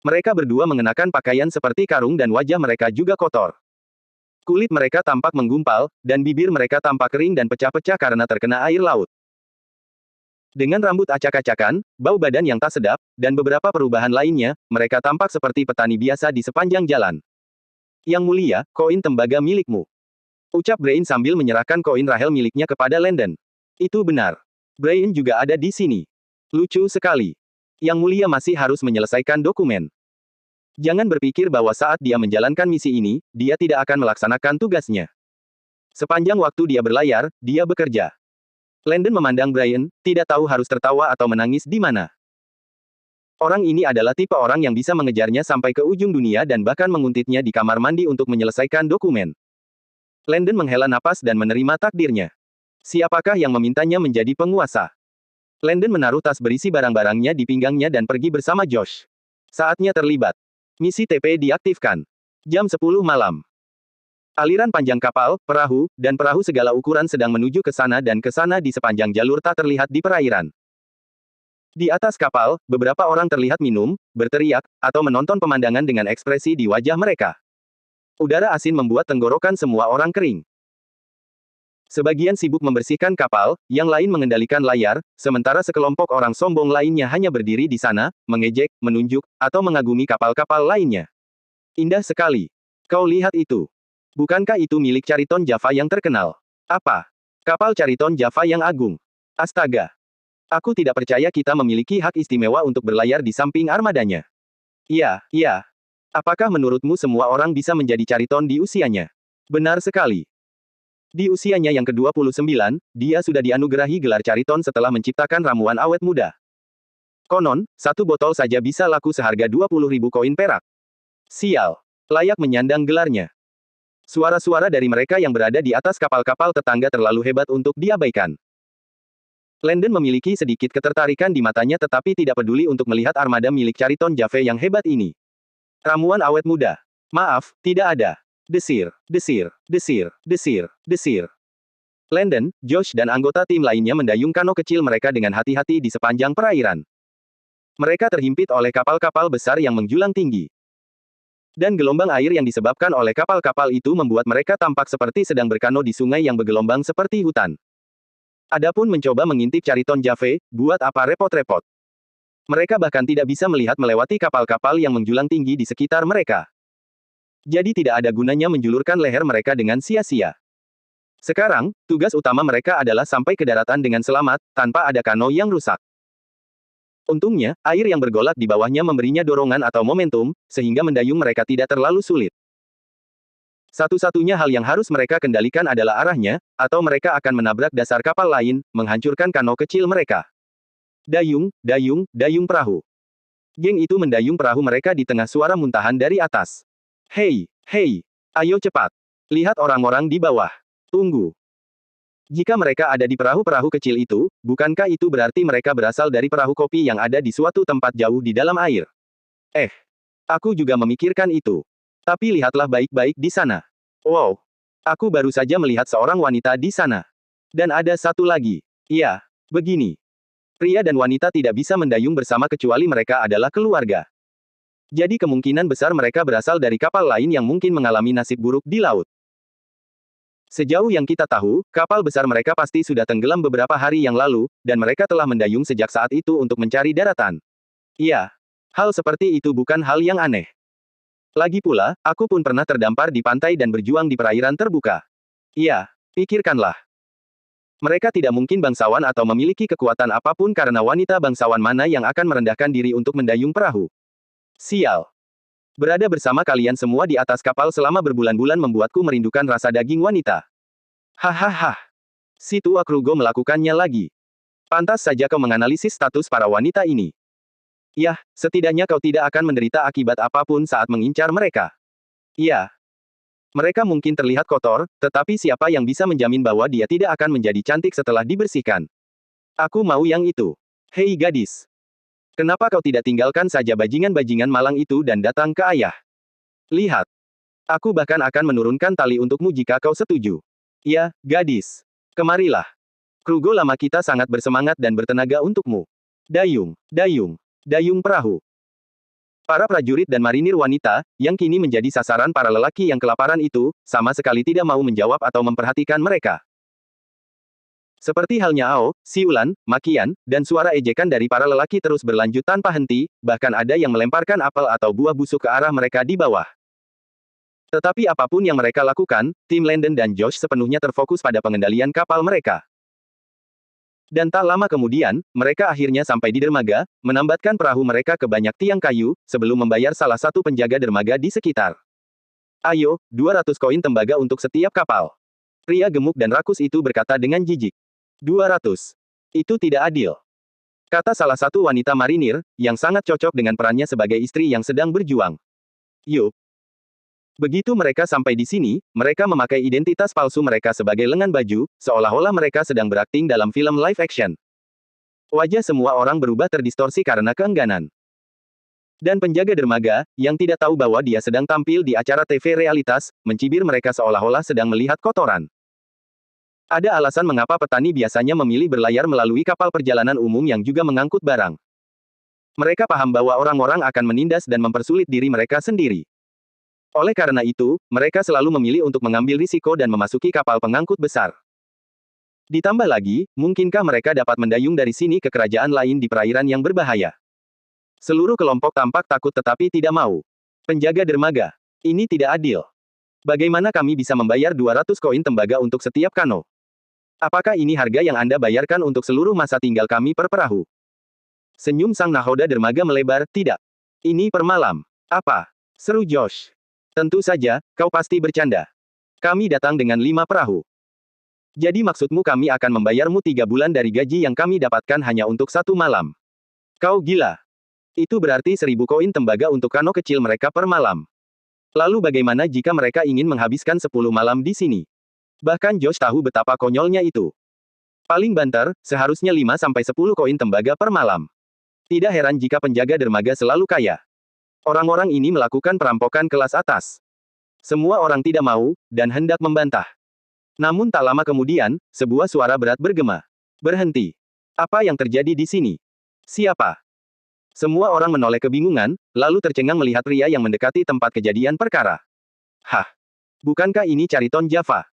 Mereka berdua mengenakan pakaian seperti karung dan wajah mereka juga kotor. Kulit mereka tampak menggumpal, dan bibir mereka tampak kering dan pecah-pecah karena terkena air laut. Dengan rambut acak-acakan, bau badan yang tak sedap, dan beberapa perubahan lainnya, mereka tampak seperti petani biasa di sepanjang jalan. Yang Mulia, koin tembaga milikmu. Ucap Brain sambil menyerahkan koin Rahel miliknya kepada Landon. Itu benar. Brain juga ada di sini. Lucu sekali. Yang mulia masih harus menyelesaikan dokumen. Jangan berpikir bahwa saat dia menjalankan misi ini, dia tidak akan melaksanakan tugasnya. Sepanjang waktu dia berlayar, dia bekerja. Landon memandang Brian, tidak tahu harus tertawa atau menangis di mana. Orang ini adalah tipe orang yang bisa mengejarnya sampai ke ujung dunia dan bahkan menguntitnya di kamar mandi untuk menyelesaikan dokumen. Landon menghela napas dan menerima takdirnya. Siapakah yang memintanya menjadi penguasa? Landon menaruh tas berisi barang-barangnya di pinggangnya dan pergi bersama Josh. Saatnya terlibat. Misi TP diaktifkan. Jam 10 malam. Aliran panjang kapal, perahu, dan perahu segala ukuran sedang menuju ke sana dan ke sana di sepanjang jalur tak terlihat di perairan. Di atas kapal, beberapa orang terlihat minum, berteriak, atau menonton pemandangan dengan ekspresi di wajah mereka. Udara asin membuat tenggorokan semua orang kering. Sebagian sibuk membersihkan kapal, yang lain mengendalikan layar, sementara sekelompok orang sombong lainnya hanya berdiri di sana, mengejek, menunjuk, atau mengagumi kapal-kapal lainnya. Indah sekali. Kau lihat itu. Bukankah itu milik Chariton Java yang terkenal? Apa? Kapal Chariton Java yang agung. Astaga. Aku tidak percaya kita memiliki hak istimewa untuk berlayar di samping armadanya. Iya, iya. Apakah menurutmu semua orang bisa menjadi Chariton di usianya? Benar sekali. Di usianya yang ke-29, dia sudah dianugerahi gelar Chariton setelah menciptakan ramuan awet muda. Konon, satu botol saja bisa laku seharga 20.000 koin perak. Sial. Layak menyandang gelarnya. Suara-suara dari mereka yang berada di atas kapal-kapal tetangga terlalu hebat untuk diabaikan. Landon memiliki sedikit ketertarikan di matanya tetapi tidak peduli untuk melihat armada milik Chariton Java yang hebat ini. Ramuan awet muda. Maaf, tidak ada. Desir, desir, desir, desir, desir. Landon, Josh dan anggota tim lainnya mendayung kano kecil mereka dengan hati-hati di sepanjang perairan. Mereka terhimpit oleh kapal-kapal besar yang menjulang tinggi. Dan gelombang air yang disebabkan oleh kapal-kapal itu membuat mereka tampak seperti sedang berkano di sungai yang bergelombang seperti hutan. Adapun mencoba mengintip Chariton Java, buat apa repot-repot. Mereka bahkan tidak bisa melihat melewati kapal-kapal yang menjulang tinggi di sekitar mereka. Jadi tidak ada gunanya menjulurkan leher mereka dengan sia-sia. Sekarang, tugas utama mereka adalah sampai ke daratan dengan selamat, tanpa ada kano yang rusak. Untungnya, air yang bergolak di bawahnya memberinya dorongan atau momentum, sehingga mendayung mereka tidak terlalu sulit. Satu-satunya hal yang harus mereka kendalikan adalah arahnya, atau mereka akan menabrak dasar kapal lain, menghancurkan kano kecil mereka. Dayung, dayung, dayung perahu. Geng itu mendayung perahu mereka di tengah suara muntahan dari atas. Hei, hei, ayo cepat. Lihat orang-orang di bawah. Tunggu. Jika mereka ada di perahu-perahu kecil itu, bukankah itu berarti mereka berasal dari perahu kopi yang ada di suatu tempat jauh di dalam air? Aku juga memikirkan itu. Tapi lihatlah baik-baik di sana. Wow. Aku baru saja melihat seorang wanita di sana. Dan ada satu lagi. Iya, begini. Pria dan wanita tidak bisa mendayung bersama kecuali mereka adalah keluarga. Jadi kemungkinan besar mereka berasal dari kapal lain yang mungkin mengalami nasib buruk di laut. Sejauh yang kita tahu, kapal besar mereka pasti sudah tenggelam beberapa hari yang lalu, dan mereka telah mendayung sejak saat itu untuk mencari daratan. Iya. Hal seperti itu bukan hal yang aneh. Lagi pula, aku pun pernah terdampar di pantai dan berjuang di perairan terbuka. Iya, pikirkanlah. Mereka tidak mungkin bangsawan atau memiliki kekuatan apapun karena wanita bangsawan mana yang akan merendahkan diri untuk mendayung perahu. Sial. Berada bersama kalian semua di atas kapal selama berbulan-bulan membuatku merindukan rasa daging wanita. Hahaha. Si tua Krugo melakukannya lagi. Pantas saja kau menganalisis status para wanita ini. Yah, setidaknya kau tidak akan menderita akibat apapun saat mengincar mereka. Iya. Mereka mungkin terlihat kotor, tetapi siapa yang bisa menjamin bahwa dia tidak akan menjadi cantik setelah dibersihkan? Aku mau yang itu. Hei gadis. Kenapa kau tidak tinggalkan saja bajingan-bajingan malang itu dan datang ke ayah? Lihat. Aku bahkan akan menurunkan tali untukmu jika kau setuju. Ya, gadis. Kemarilah. Krugo lama kita sangat bersemangat dan bertenaga untukmu. Dayung, dayung, dayung perahu. Para prajurit dan marinir wanita, yang kini menjadi sasaran para lelaki yang kelaparan itu, sama sekali tidak mau menjawab atau memperhatikan mereka. Seperti halnya Ao, Siulan, Makian, dan suara ejekan dari para lelaki terus berlanjut tanpa henti, bahkan ada yang melemparkan apel atau buah busuk ke arah mereka di bawah. Tetapi apapun yang mereka lakukan, tim Landon dan Josh sepenuhnya terfokus pada pengendalian kapal mereka. Dan tak lama kemudian, mereka akhirnya sampai di dermaga, menambatkan perahu mereka ke banyak tiang kayu, sebelum membayar salah satu penjaga dermaga di sekitar. Ayo, 200 koin tembaga untuk setiap kapal. Pria gemuk dan rakus itu berkata dengan jijik. 200. Itu tidak adil. Kata salah satu wanita marinir, yang sangat cocok dengan perannya sebagai istri yang sedang berjuang. Yup. Begitu mereka sampai di sini, mereka memakai identitas palsu mereka sebagai lengan baju, seolah-olah mereka sedang berakting dalam film live action. Wajah semua orang berubah terdistorsi karena keengganan. Dan penjaga dermaga, yang tidak tahu bahwa dia sedang tampil di acara TV realitas, mencibir mereka seolah-olah sedang melihat kotoran. Ada alasan mengapa petani biasanya memilih berlayar melalui kapal perjalanan umum yang juga mengangkut barang. Mereka paham bahwa orang-orang akan menindas dan mempersulit diri mereka sendiri. Oleh karena itu, mereka selalu memilih untuk mengambil risiko dan memasuki kapal pengangkut besar. Ditambah lagi, mungkinkah mereka dapat mendayung dari sini ke kerajaan lain di perairan yang berbahaya? Seluruh kelompok tampak takut tetapi tidak mau. Penjaga dermaga. Ini tidak adil. Bagaimana kami bisa membayar 200 koin tembaga untuk setiap kano? Apakah ini harga yang Anda bayarkan untuk seluruh masa tinggal kami per perahu? Senyum sang nahoda dermaga melebar, tidak. Ini per malam. Apa? Seru Josh. Tentu saja, kau pasti bercanda. Kami datang dengan 5 perahu. Jadi maksudmu kami akan membayarmu 3 bulan dari gaji yang kami dapatkan hanya untuk 1 malam. Kau gila. Itu berarti 1000 koin tembaga untuk kano kecil mereka per malam. Lalu bagaimana jika mereka ingin menghabiskan 10 malam di sini? Bahkan Josh tahu betapa konyolnya itu. Paling banter, seharusnya 5-10 koin tembaga per malam. Tidak heran jika penjaga dermaga selalu kaya. Orang-orang ini melakukan perampokan kelas atas. Semua orang tidak mau, dan hendak membantah. Namun tak lama kemudian, sebuah suara berat bergema. Berhenti. Apa yang terjadi di sini? Siapa? Semua orang menoleh kebingungan, lalu tercengang melihat pria yang mendekati tempat kejadian perkara. Hah? Bukankah ini Chariton Java?